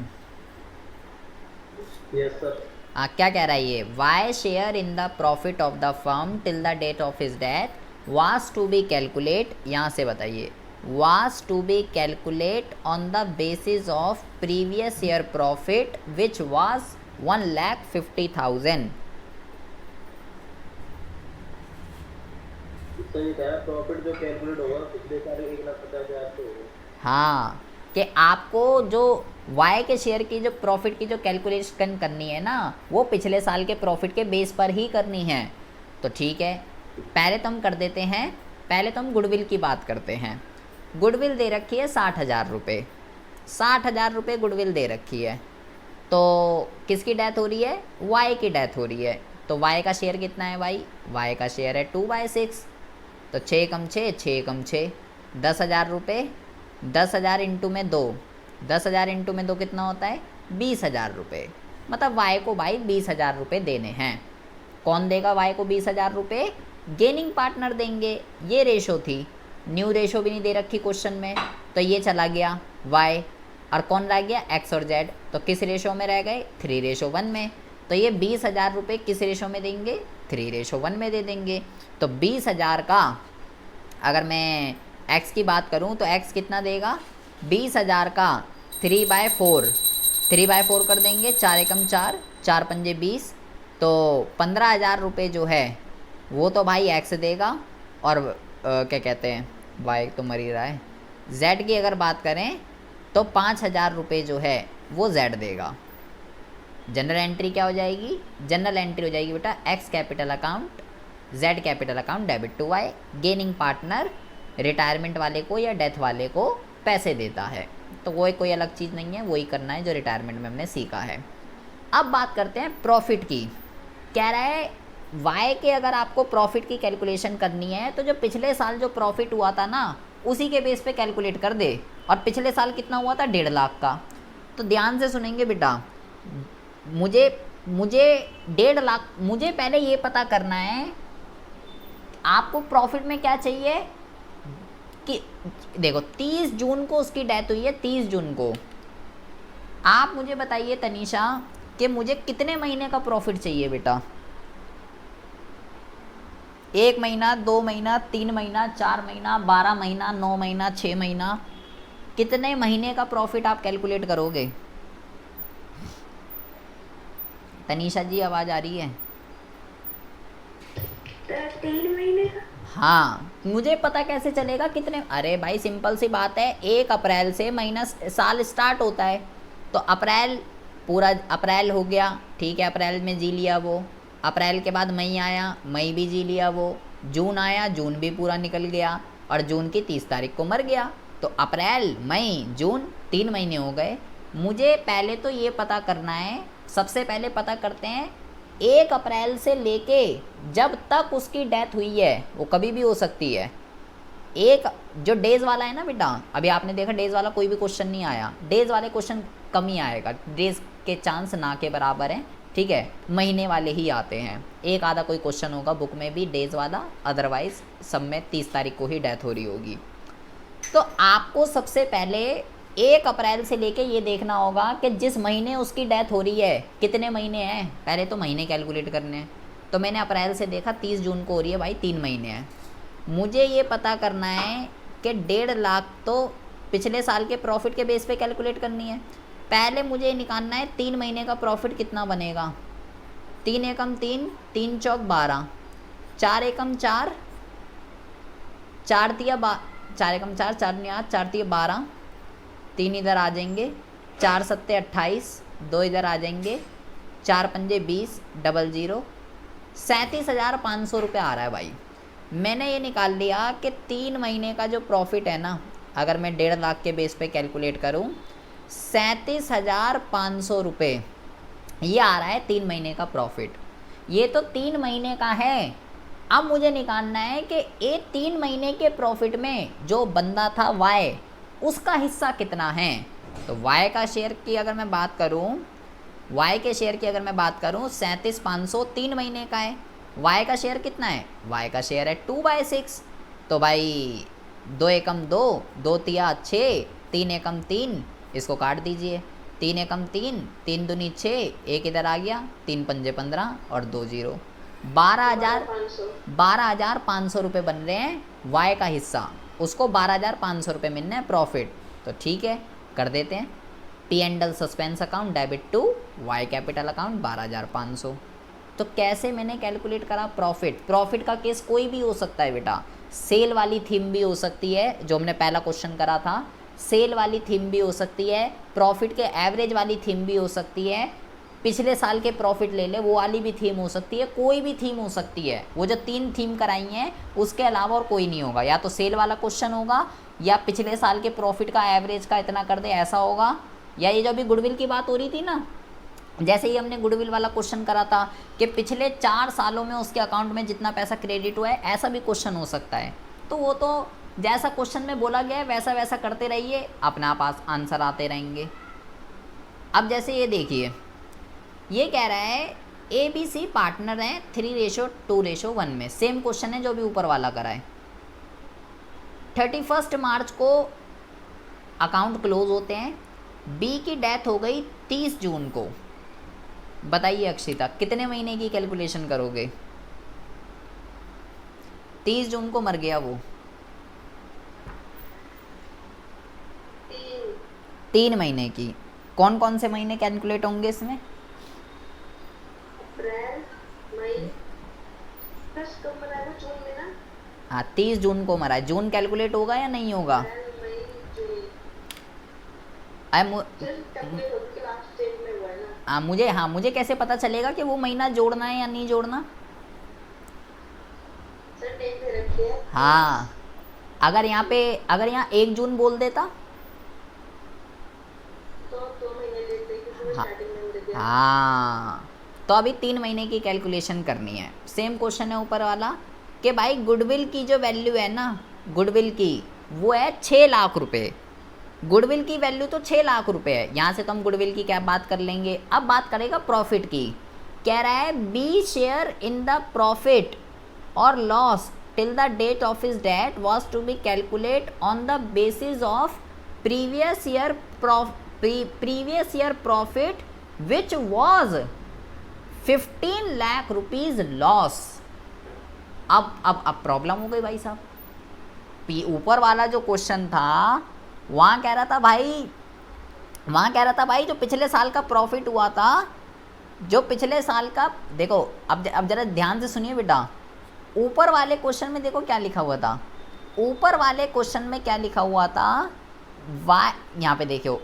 Yes sir. हाँ क्या कह रहा है ये, Y share in the profit of the firm till the date of his death was to be calculate, यहाँ से बताइए, was to be calculate on the basis of previous year profit which was 1,50,000। सही कहा, profit जो calculate होगा पिछले साल 1,50,000 से होगा। हाँ, कि आपको जो वाई के शेयर की जो प्रॉफिट की जो कैलकुलेशन करनी है ना वो पिछले साल के प्रॉफिट के बेस पर ही करनी है। तो ठीक है, पहले तो हम कर देते हैं, पहले तो हम गुडविल की बात करते हैं। गुडविल दे रखी है 60,000 रुपये, 60,000 रुपये गुडविल दे रखी है। तो किसकी डेथ हो रही है, वाई की डेथ हो रही है। तो वाई का शेयर कितना है भाई, वाई का शेयर है 2/6, तो 6 कम 6, 6 कम 6, 10,000 रुपये, 10,000 इंटू में 2, 10,000 इंटू में 2 कितना होता है 20,000 रुपये। मतलब वाई को भाई 20,000 रुपये देने हैं, कौन देगा वाई को 20,000 रुपये? गेनिंग पार्टनर देंगे। ये रेशो थी, न्यू रेशो भी नहीं दे रखी क्वेश्चन में, तो ये चला गया वाई, और कौन रह गया? एक्स और जेड। तो किस रेशो में रह गए? 3:1 में। तो ये 20,000 रुपये किस रेशो में देंगे? 3:1 में दे देंगे। तो 20,000 का अगर मैं x की बात करूं तो x कितना देगा? 20,000 का 3/4, 3/4 कर देंगे, 4 एकम 4, 4 पंजे 20, तो 15,000 रुपये जो है वो तो भाई x देगा, और क्या कहते हैं, y तो मर ही रहा है। z की अगर बात करें तो 5,000 रुपये जो है वो z देगा। जनरल एंट्री क्या हो जाएगी? जनरल एंट्री हो जाएगी बेटा x capital account, z capital account debit to y। Gaining partner retirement वाले को या डेथ वाले को पैसे देता है, तो वो कोई अलग चीज़ नहीं है, वही करना है जो रिटायरमेंट में हमने सीखा है। अब बात करते हैं प्रॉफिट की। कह रहा है y के अगर आपको प्रॉफिट की कैलकुलेशन करनी है तो जो पिछले साल जो प्रॉफिट हुआ था ना उसी के बेस पे कैलकुलेट कर दे, और पिछले साल कितना हुआ था? 1.5 लाख का। तो ध्यान से सुनेंगे बेटा, मुझे 1.5 लाख, मुझे पहले ये पता करना है आपको प्रॉफिट में क्या चाहिए कि देखो 30 जून को उसकी डेथ हुई है, 30 जून को। आप मुझे बताइए तनीषा कि मुझे कितने महीने का प्रॉफिट चाहिए बेटा? 1 महीना, 2 महीना, 3 महीना, 4 महीना, 12 महीना, 9 महीना, 6 महीना, कितने महीने का प्रॉफिट आप कैलकुलेट करोगे? तनीषा जी आवाज़ आ रही है? 3 महीने का। हाँ, मुझे पता कैसे चलेगा कितने? अरे भाई सिंपल सी बात है, 1 अप्रैल से महीना साल स्टार्ट होता है, तो अप्रैल पूरा अप्रैल हो गया, ठीक है, अप्रैल में जी लिया वो। अप्रैल के बाद मई आया, मई भी जी लिया वो। जून आया, जून भी पूरा निकल गया, और जून की 30 तारीख को मर गया। तो अप्रैल, मई, जून, 3 महीने हो गए। मुझे पहले तो ये पता करना है, सबसे पहले पता करते हैं 1 अप्रैल से लेके जब तक उसकी डेथ हुई है, वो कभी भी हो सकती है। एक जो डेज वाला है ना बेटा, अभी आपने देखा डेज वाला कोई भी क्वेश्चन नहीं आया, डेज वाले क्वेश्चन कम ही आएगा, डेज के चांस ना के बराबर हैं, ठीक है। महीने वाले ही आते हैं, एक आधा कोई क्वेश्चन होगा बुक में भी डेज वाला, अदरवाइज सब में 30 तारीख को ही डेथ हो रही होगी। तो आपको सबसे पहले 1 अप्रैल से लेके ये देखना होगा कि जिस महीने उसकी डेथ हो रही है कितने महीने हैं, पहले तो महीने कैलकुलेट करने हैं। तो मैंने अप्रैल से देखा 30 जून को हो रही है भाई, 3 महीने हैं। मुझे ये पता करना है कि 1.5 लाख तो पिछले साल के प्रॉफिट के बेस पे कैलकुलेट करनी है। पहले मुझे निकालना है 3 महीने का प्रॉफिट कितना बनेगा। 3 एकम 3, 3 चौक 12, 4 एकम 4, 4 तिया 4 एकम 4, 4 नहीं 8, 4 तिया 12, 3 इधर आ जाएंगे, 4 सत्ते 28, 2 इधर आ जाएंगे, 4 पंजे 20, 00, 37,500 रुपये आ रहा है भाई। मैंने ये निकाल लिया कि 3 महीने का जो प्रॉफिट है ना, अगर मैं 1.5 लाख के बेस पे कैलकुलेट करूँ, 37,500 रुपये ये आ रहा है 3 महीने का प्रॉफिट। ये तो 3 महीने का है। अब मुझे निकालना है कि ये 3 महीने के प्रॉफिट में जो बंदा था वाई, उसका हिस्सा कितना है। तो वाई का शेयर की अगर मैं बात करूं, वाई के शेयर की अगर मैं बात करूं, 37,500 3 महीने का है। वाई का शेयर कितना है? वाई का शेयर है 2/6। तो भाई 2 एकम 2, 2 तिया 6, 3 एकम 3, इसको काट दीजिए, 3 एकम 3, 3 दूनी 6, 1 इधर आ गया, 3 पंजे 15 और 2 0, 12,500 रुपये बन रहे हैं वाई का हिस्सा। उसको 12,500 रुपये मिलना है प्रॉफिट। तो ठीक है, कर देते हैं। P&L suspense account debit to Y capital account 12,500। तो कैसे मैंने कैलकुलेट करा प्रॉफिट। प्रॉफिट का केस कोई भी हो सकता है बेटा, सेल वाली थीम भी हो सकती है, जो हमने पहला क्वेश्चन करा था, सेल वाली थीम भी हो सकती है, प्रॉफिट के एवरेज वाली थीम भी हो सकती है, पिछले साल के प्रॉफिट ले ले वो वाली भी थीम हो सकती है, कोई भी थीम हो सकती है। वो जो 3 थीम कराई हैं उसके अलावा और कोई नहीं होगा। या तो सेल वाला क्वेश्चन होगा, या पिछले साल के प्रॉफिट का एवरेज का इतना कर दे ऐसा होगा, या ये जो अभी गुडविल की बात हो रही थी ना, जैसे ही हमने गुडविल वाला क्वेश्चन करा था कि पिछले 4 सालों में उसके अकाउंट में जितना पैसा क्रेडिट हुआ है, ऐसा भी क्वेश्चन हो सकता है। तो वो तो जैसा क्वेश्चन में बोला गया है वैसा वैसा करते रहिए, अपने आप आंसर आते रहेंगे। अब जैसे ये देखिए, ये कह रहा है ए बी सी पार्टनर हैं 3:2:1 में, सेम क्वेश्चन है जो भी ऊपर वाला करा है। 31 मार्च को अकाउंट क्लोज होते हैं, बी की डेथ हो गई 30 जून को। बताइए अक्षिता कितने महीने की कैलकुलेशन करोगे? 30 जून को मर गया वो, 3 महीने की। कौन कौन से महीने कैलकुलेट होंगे इसमें? अप्रैल, मई, बस कब मरा है? जून में ना? हाँ 30 जून को मरा है, जून कैलकुलेट होगा या नहीं होगा? अप्रैल, मई, जून। सिर्फ कैलकुलेट होके लास्ट स्टेज में हुआ है ना? हाँ मुझे कैसे पता चलेगा कि वो महीना जोड़ना है या नहीं जोड़ना? सर डेट में रखी है। हाँ अगर यहाँ 1 जून बोल देता तो 2 महीने लेते क्योंकि वो हाँ। स्टार्टिंग में उड़ गया। हाँ तो अभी 3 महीने की कैलकुलेशन करनी है। सेम क्वेश्चन है ऊपर वाला कि भाई गुडविल की जो वैल्यू है ना, गुडविल की वो है 6 लाख रुपए। गुडविल की वैल्यू तो 6 लाख रुपए है, यहाँ से तो हम गुडविल की क्या बात कर लेंगे। अब बात करेगा प्रॉफिट की। कह रहा है B share in the profit और loss till the date of his death was to be calculate on the basis of previous year profit which was 15 lakh rupees loss. अब प्रॉब्लम हो गई भाई साहब। ऊपर वाला जो क्वेश्चन था वहाँ कह रहा था भाई जो पिछले साल का प्रॉफिट हुआ था, जो पिछले साल का, देखो अब जरा ध्यान से सुनिए बेटा। ऊपर वाले क्वेश्चन में देखो क्या लिखा हुआ था। ऊपर वाले क्वेश्चन में क्या लिखा हुआ था, यहाँ पे देखो,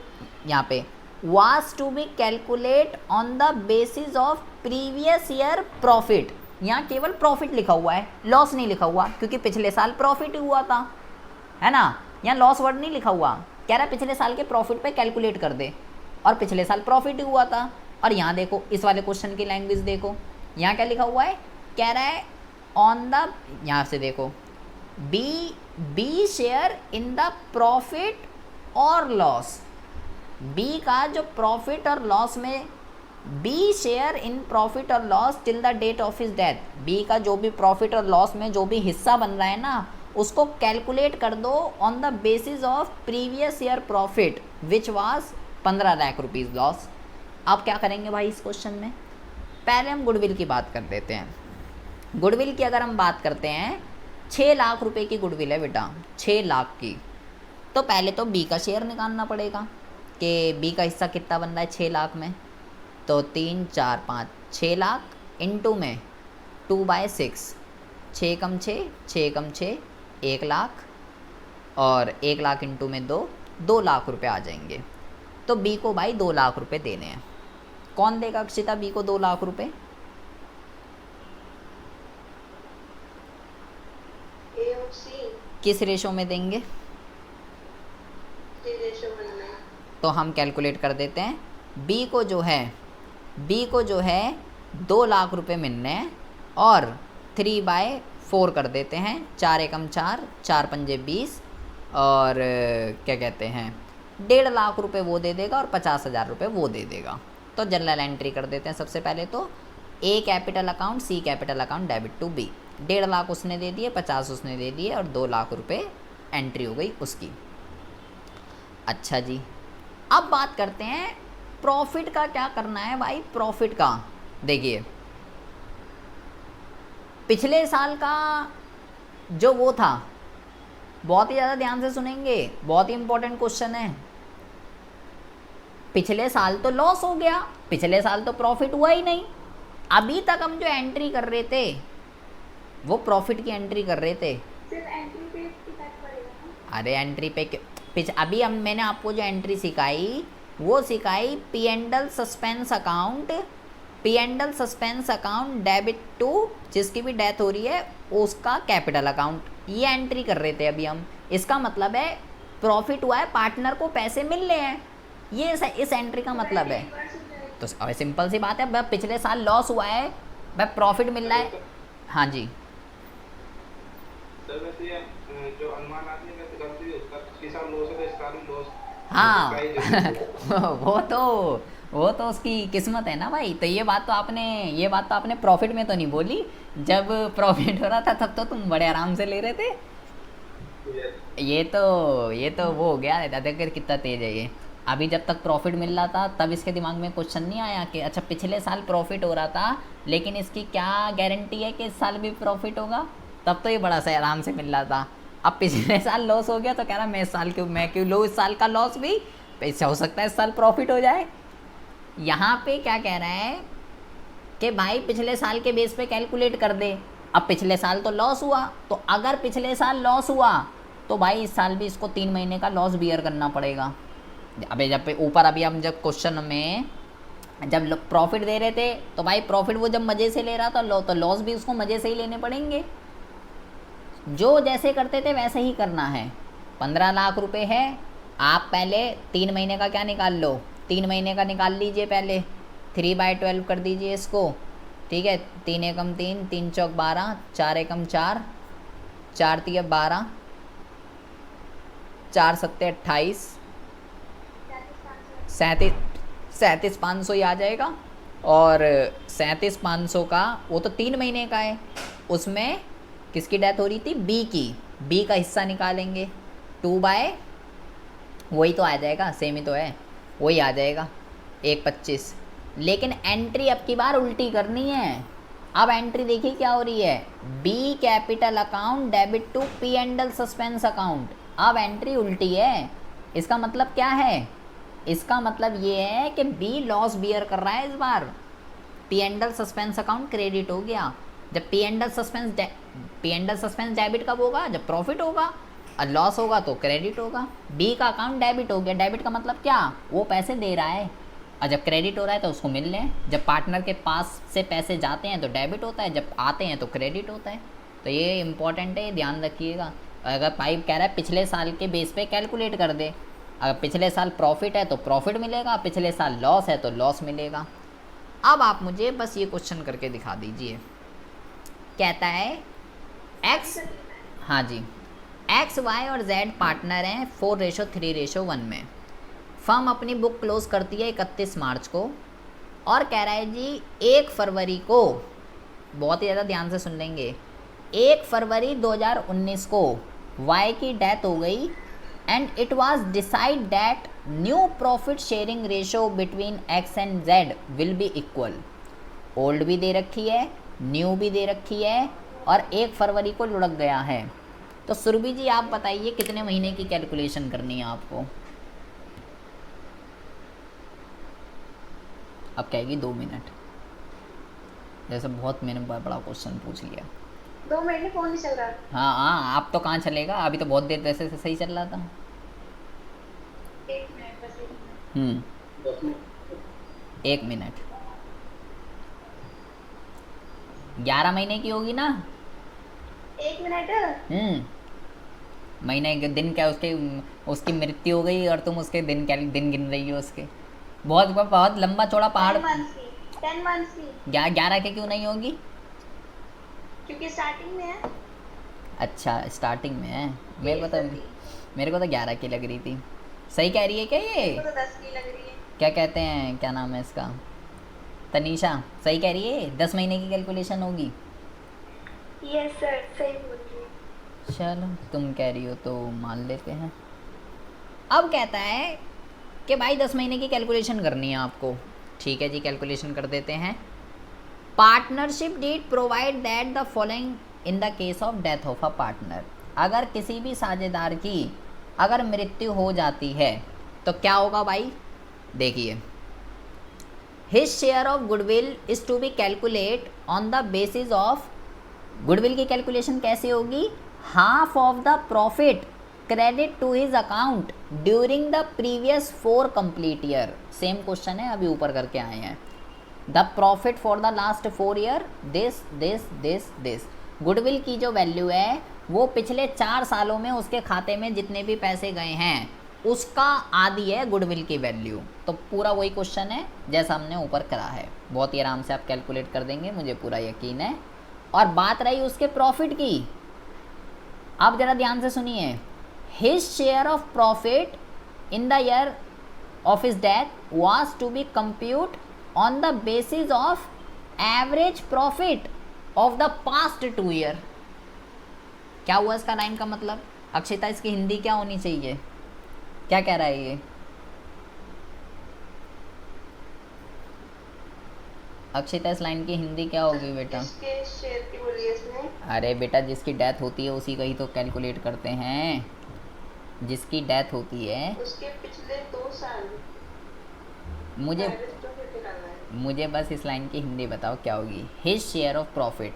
यहाँ पे was to be calculate on the basis of previous year profit. यहाँ केवल प्रॉफिट लिखा हुआ है, लॉस नहीं लिखा हुआ, क्योंकि पिछले साल प्रॉफिट ही हुआ था, है ना। यहाँ लॉस वर्ड नहीं लिखा हुआ, कह रहा है पिछले साल के प्रॉफिट पे कैलकुलेट कर दे, और पिछले साल प्रॉफिट ही हुआ था। और यहाँ देखो इस वाले क्वेश्चन की लैंग्वेज देखो, यहाँ क्या लिखा हुआ है, कह रहा है ऑन द, यहाँ से देखो B share in the profit और लॉस। बी का जो प्रॉफिट और लॉस में, बी शेयर इन प्रॉफिट और loss till the date of his death. B का जो भी प्रॉफिट और लॉस में जो भी हिस्सा बन रहा है ना, उसको कैलकुलेट कर दो on the basis of previous year profit which was 15 lakh rupees loss. अब क्या करेंगे भाई इस क्वेश्चन में, पहले हम गुडविल की बात कर देते हैं। गुडविल की अगर हम बात करते हैं, 6 लाख रुपए की गुडविल है बेटा, 6 लाख की। तो पहले तो बी का शेयर निकालना पड़ेगा कि बी का हिस्सा कितना बन रहा है 6 लाख में। तो 3 4 5 6 लाख इंटू में 2/6, 6 कम 6, 6 कम 6 1 लाख, और 1 लाख इंटू में 2 लाख रुपए आ जाएंगे। तो बी को भाई 2 लाख रुपए देने हैं। कौन देगा अक्षिता बी को 2 लाख रुपए? ए और सी किस रेशो में देंगे? रेशो बनना है। तो हम कैलकुलेट कर देते हैं। बी को जो है 2 लाख रुपए मिलने हैं, और 3/4 कर देते हैं। 4 एकम 4, 4 पंजे 20, और क्या कहते हैं 1.5 लाख रुपए वो दे देगा, और 50,000 रुपये वो दे देगा। तो जनरल एंट्री कर देते हैं सबसे पहले। तो A capital account, C capital account debit to B. 1.5 lakh उसने दे दिए, 50 उसने दे दिए, और 2 लाख रुपए एंट्री हो गई उसकी। अच्छा जी, अब बात करते हैं प्रॉफिट का। क्या करना है भाई प्रॉफिट का? देखिए पिछले साल का जो वो था, बहुत ही ज़्यादा ध्यान से सुनेंगे, बहुत ही इंपॉर्टेंट क्वेश्चन है। पिछले साल तो लॉस हो गया, पिछले साल तो प्रॉफिट हुआ ही नहीं। अभी तक हम जो एंट्री कर रहे थे वो प्रॉफिट की एंट्री कर रहे थे। सिर्फ एंट्री पे इफेक्ट पड़ेगा। अरे एंट्री पे अभी मैंने आपको जो एंट्री सिखाई वो सिखाई P and L suspense account, P and L suspense account debit to जिसकी भी डेथ हो रही है उसका कैपिटल अकाउंट। ये एंट्री कर रहे थे अभी हम। इसका मतलब है प्रॉफिट हुआ है, पार्टनर को पैसे मिल रहे हैं, ये इस एंट्री का मतलब है। तो सिंपल सी बात है, भाई पिछले साल लॉस हुआ है, भाई प्रॉफिट मिल रहा है। हाँ जी सर वैसे ये जो अनुमान आदमी का गलती है उसका, पिछले साल लॉस है तो इस साल भी लॉस। हाँ वो तो उसकी किस्मत है ना भाई। तो ये बात तो आपने प्रॉफिट में तो नहीं बोली। जब प्रॉफिट हो रहा था तब तो तुम बड़े आराम से ले रहे थे। ये तो वो हो गया। देखकर कितना तेज है ये। अभी जब तक प्रॉफिट मिल रहा था तब इसके दिमाग में क्वेश्चन नहीं आया कि अच्छा पिछले साल प्रॉफिट हो रहा था लेकिन इसकी क्या गारंटी है कि इस साल भी प्रॉफिट होगा। तब तो ये बड़ा सा आराम से मिल रहा था। अब पिछले साल लॉस हो गया तो कह रहा मैं क्यों लो इस साल का लॉस भी, पैसा हो सकता है इस साल प्रॉफिट हो जाए। यहाँ पे क्या कह रहा है कि भाई पिछले साल के बेस पे कैलकुलेट कर दे। अब पिछले साल तो लॉस हुआ, तो अगर पिछले साल लॉस हुआ तो भाई इस साल भी इसको 3 महीने का लॉस बियर करना पड़ेगा। अबे जब ऊपर अभी हम जब क्वेश्चन में जब प्रॉफिट दे रहे थे तो भाई प्रॉफिट वो जब मज़े से ले रहा था तो लॉस भी उसको मज़े से ही लेने पड़ेंगे। जो जैसे करते थे वैसे ही करना है। 15 लाख रुपए है, आप पहले 3 महीने का क्या निकाल लो, 3 महीने का निकाल लीजिए पहले। 3/12 कर दीजिए इसको, ठीक है। 3 एकम 3, 3 चौक 12, 4 एकम 4, 4 तिया 12, 4 सत्ते 28, 37,500 ही आ जाएगा। और 37,500 का वो तो 3 महीने का है। उसमें किसकी डेथ हो रही थी, बी का हिस्सा निकालेंगे। 2 बाय वही तो आ जाएगा, सेम ही तो है, वही आ जाएगा 1,25। लेकिन एंट्री अब की बार उल्टी करनी है। अब एंट्री देखिए क्या हो रही है, B capital account debit to P and L suspense account. अब एंट्री उल्टी है। इसका मतलब क्या है, इसका मतलब ये है कि बी लॉस बियर कर रहा है इस बार। P and L suspense account credit हो गया। जब पी एंडल सस्पेंस डेबिट कब होगा, जब प्रॉफिट होगा, और लॉस होगा तो क्रेडिट होगा। बी का अकाउंट डेबिट हो गया। डेबिट का मतलब क्या, वो पैसे दे रहा है, और जब क्रेडिट हो रहा है तो उसको मिल रहे हैं। जब पार्टनर के पास से पैसे जाते हैं तो डेबिट होता है, जब आते हैं तो क्रेडिट होता है। तो ये इंपॉर्टेंट है, ध्यान रखिएगा। अगर पाइप कह रहा है पिछले साल के बेस पे कैलकुलेट कर दे, अगर पिछले साल प्रॉफिट है तो प्रॉफिट मिलेगा, पिछले साल लॉस है तो लॉस मिलेगा। अब आप मुझे बस ये क्वेश्चन करके दिखा दीजिए। कहता है एक्स, हाँ जी, एक्स वाई और जेड पार्टनर हैं 4:3:1 में। फर्म अपनी बुक क्लोज करती है 31 मार्च को, और कह रहा है जी 1 फरवरी को, बहुत ही ज़्यादा ध्यान से सुन लेंगे, 1 फरवरी 2019 को वाई की डेथ हो गई and it was decide that new profit sharing ratio between x and Z will be equal. Old भी दे रखी है, न्यू भी दे रखी है, और 1 फरवरी को लुढ़क गया है। तो सुरभि जी आप बताइए कितने महीने की कैलकुलेशन करनी है आपको। अब कहेगी 2 मिनट, जैसे बहुत मैंने बड़ा क्वेश्चन पूछ लिया। 2 महीने फोन नहीं चल रहा। हाँ हाँ, आप तो कहाँ चलेगा, अभी तो बहुत देर वैसे से सही चल रहा था। 1 मिनट बस, 1 मिनट। 1 मिनट। 11 महीने की होगी ना। 1 मिनट। महीने के दिन क्या, उसकी मृत्यु हो गई और तुम उसके दिन गिन रही हो उसके। बहुत लंबा चौड़ा पहाड़। 10 मंथ्स की। 11 के क्यों नहीं होगी, क्योंकि स्टार्टिंग में है। अच्छा स्टार्टिंग में है। मेरे को तो 11 की लग रही थी। सही कह रही है क्या ये, मेरे को तो 10 की लग रही है। क्या कहते हैं, क्या नाम है इसका, तनीषा सही कह रही है, 10 महीने की कैलकुलेशन होगी। यस सर, सही बोल रही है। चलो तुम कह रही हो तो मान लेते हैं। अब कहता है कि भाई 10 महीने की कैलकुलेशन करनी है आपको। ठीक है जी, कैलकुलेशन कर देते हैं। Partnership deed provide that the following in the case of death of a partner. अगर किसी भी साझेदार की अगर मृत्यु हो जाती है तो क्या होगा भाई, देखिए। His share of goodwill is to be calculate on the basis of, goodwill की कैलकुलेशन कैसे होगी, half of the profit credit to his account during the previous 4 complete year. Same question है, अभी ऊपर करके आए हैं। The profit for the last 4 year this this this this. Goodwill की जो वैल्यू है वो पिछले 4 सालों में उसके खाते में जितने भी पैसे गए हैं उसका आधी है गुडविल की वैल्यू। तो पूरा वही क्वेश्चन है जैसा हमने ऊपर करा है, बहुत ही आराम से आप कैलकुलेट कर देंगे, मुझे पूरा यकीन है। और बात रही उसके प्रॉफिट की, अब ज़रा ध्यान से सुनिए। His share of profit in the year of his death was to be compute on the basis of average profit of the past 2 year। क्या हुआ इसका लाइन का मतलब? अक्षिता, इसकी हिंदी क्या होनी चाहिए? क्या कह रहा है ये? अक्षिता, इस लाइन की हिंदी क्या होगी बेटा? जिसके शेयर की बोली है इसने। अरे बेटा, जिसकी डेथ होती है उसी का ही तो कैलकुलेट करते हैं। जिसकी डेथ होती है उसके पिछले 2 साल मुझे एवरेज प्रॉफिट निकालना है। मुझे बस इस लाइन की हिंदी बताओ क्या होगी। हिज शेयर ऑफ प्रॉफिट,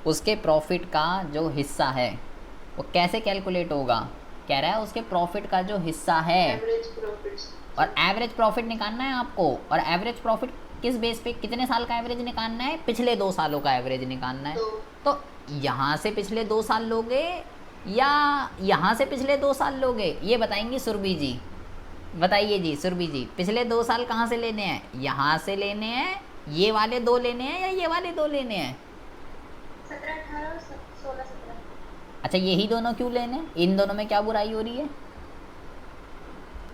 उसके प्रॉफिट का जो हिस्सा है वो कैसे कैलकुलेट होगा? कह रहा है उसके प्रॉफिट का जो हिस्सा है, एवरेज प्रॉफिट्स और एवरेज प्रॉफिट निकालना है आपको। और एवरेज प्रॉफिट किस बेस पे, कितने साल का एवरेज निकालना है? पिछले 2 सालों का एवरेज निकालना है। तो यहाँ से पिछले 2 साल लोगे या यहाँ से पिछले 2 साल लोगे, ये बताएंगी सुरभि जी। बताइए जी सुरभि जी, पिछले 2 साल कहाँ से लेने हैं? यहाँ से लेने हैं, ये वाले 2 लेने हैं या ये वाले 2 लेने हैं? 17, 18, 16, 17। अच्छा, यही दोनों क्यों लेने हैं? इन दोनों में क्या बुराई हो रही है?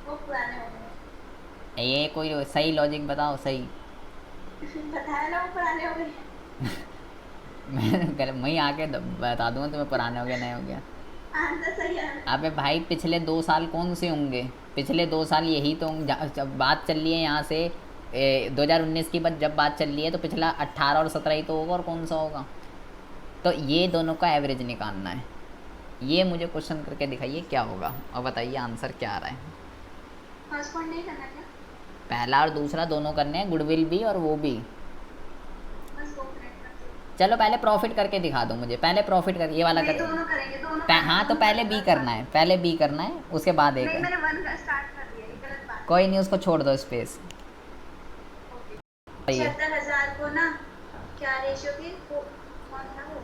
वो पुराने हो गए। ये कोई सही लॉजिक बताओ, सही। बताया ना, वो पुराने हो गए। मैं आके बता दूंगा तुम्हें पुराने हो गया नहीं हो गया। आंसर सही है। अबे भाई, पिछले 2 साल कौन से होंगे? पिछले 2 साल यही तो जब बात चल रही है यहाँ से 2019 की जब बात चल रही है, तो पिछला 18 और 17 ही तो होगा, और कौन सा होगा? तो ये दोनों का एवरेज निकालना है। ये मुझे क्वेश्चन करके दिखाइए क्या होगा, और बताइए आंसर क्या आ रहा है। फर्स्ट पॉइंट नहीं करना क्या? पहला और दूसरा दोनों करने हैं, गुडविल भी और वो भी। बस 2 मिनट का। चलो पहले प्रॉफिट करके दिखा दो मुझे, पहले प्रॉफिट कर, ये वाला कर। दोनों करेंगे, दोनों। हाँ तो पहले बी करना है, पहले बी करना है, उसके बाद एक नहीं, है। मैंने 1 का स्टार्ट कर दिया, ये गलत बात कोई नहीं, उसको छोड़ दो स्पेस। है। 76,000 को ना क्या रेशियो थी? कौन था वो?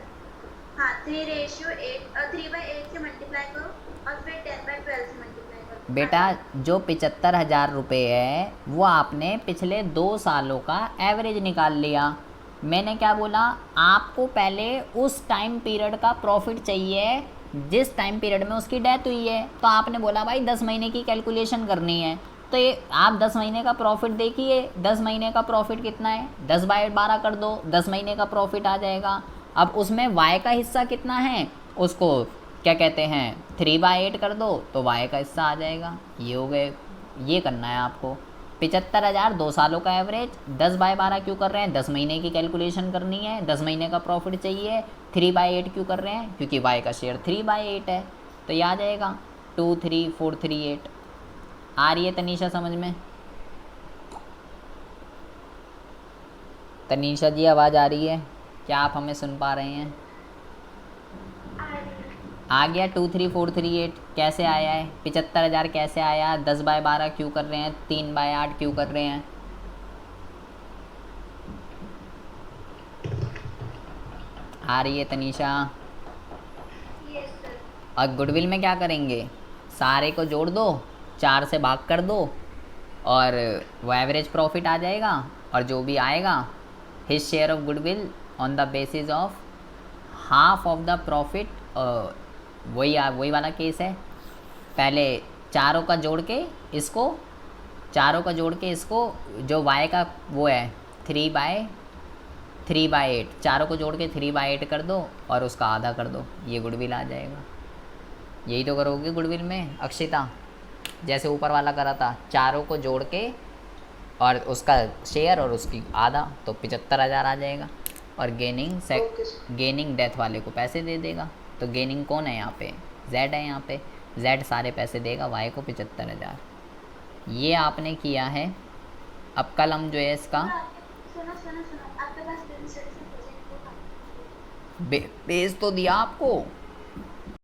हाँ, 3:8 से मल्टीप्लाई करो, और फिर 10/12 से मल्टीप्लाई करो। बेटा, जो 75,000 रुपये है वो आपने पिछले 2 सालों का एवरेज निकाल लिया। मैंने क्या बोला? आपको पहले उस टाइम पीरियड का प्रॉफिट चाहिए जिस टाइम पीरियड में उसकी डेथ हुई है। तो आपने बोला भाई 10 महीने की कैलकुलेशन करनी है, तो ये आप 10 महीने का प्रॉफिट देखिए। 10 महीने का प्रॉफिट कितना है? 10/12 कर दो, 10 महीने का प्रॉफिट आ जाएगा। अब उसमें y का हिस्सा कितना है, उसको क्या कहते हैं 3/8 कर दो, तो y का हिस्सा आ जाएगा। ये हो गए, ये करना है आपको। 75,000 2 सालों का एवरेज, 10/12 क्यों कर रहे हैं? 10 महीने की कैलकुलेशन करनी है, 10 महीने का प्रॉफिट चाहिए। 3/8 क्यों कर रहे हैं? क्योंकि y का शेयर 3/8 है, तो ये आ जाएगा 23438। आ रही है तनीषा समझ में? तनीषा जी आवाज़ आ रही है क्या? आप हमें सुन पा रहे हैं? आ गया 23438 कैसे आया है? 75,000 कैसे आया? 10/12 क्यों कर रहे हैं? 3/8 क्यों कर रहे हैं? आ रही है तनीषा? Yes sir. और गुडविल में क्या करेंगे? सारे को जोड़ दो, 4 से भाग कर दो, और वो एवरेज प्रॉफिट आ जाएगा। और जो भी आएगा, his share of goodwill on the basis of half of the profit. वही वाला केस है। पहले चारों का जोड़ के इसको जो y का वो है 3/8, चारों को जोड़ के 3/8 कर दो और उसका आधा कर दो, ये गुडविल आ जाएगा। यही तो करोगे गुडविल में अक्षिता, जैसे ऊपर वाला करा था, चारों को जोड़ के और उसका शेयर और उसकी आधा, तो 75,000 आ जाएगा। और गेनिंग डेथ वाले को पैसे दे देगा। तो गेनिंग कौन है यहाँ पे? Z है यहाँ पे। Z सारे पैसे देगा y को 75,000। ये आपने किया है। अब कल हम जो है इसका सुनो, आपके पास भेज तो दिया आपको।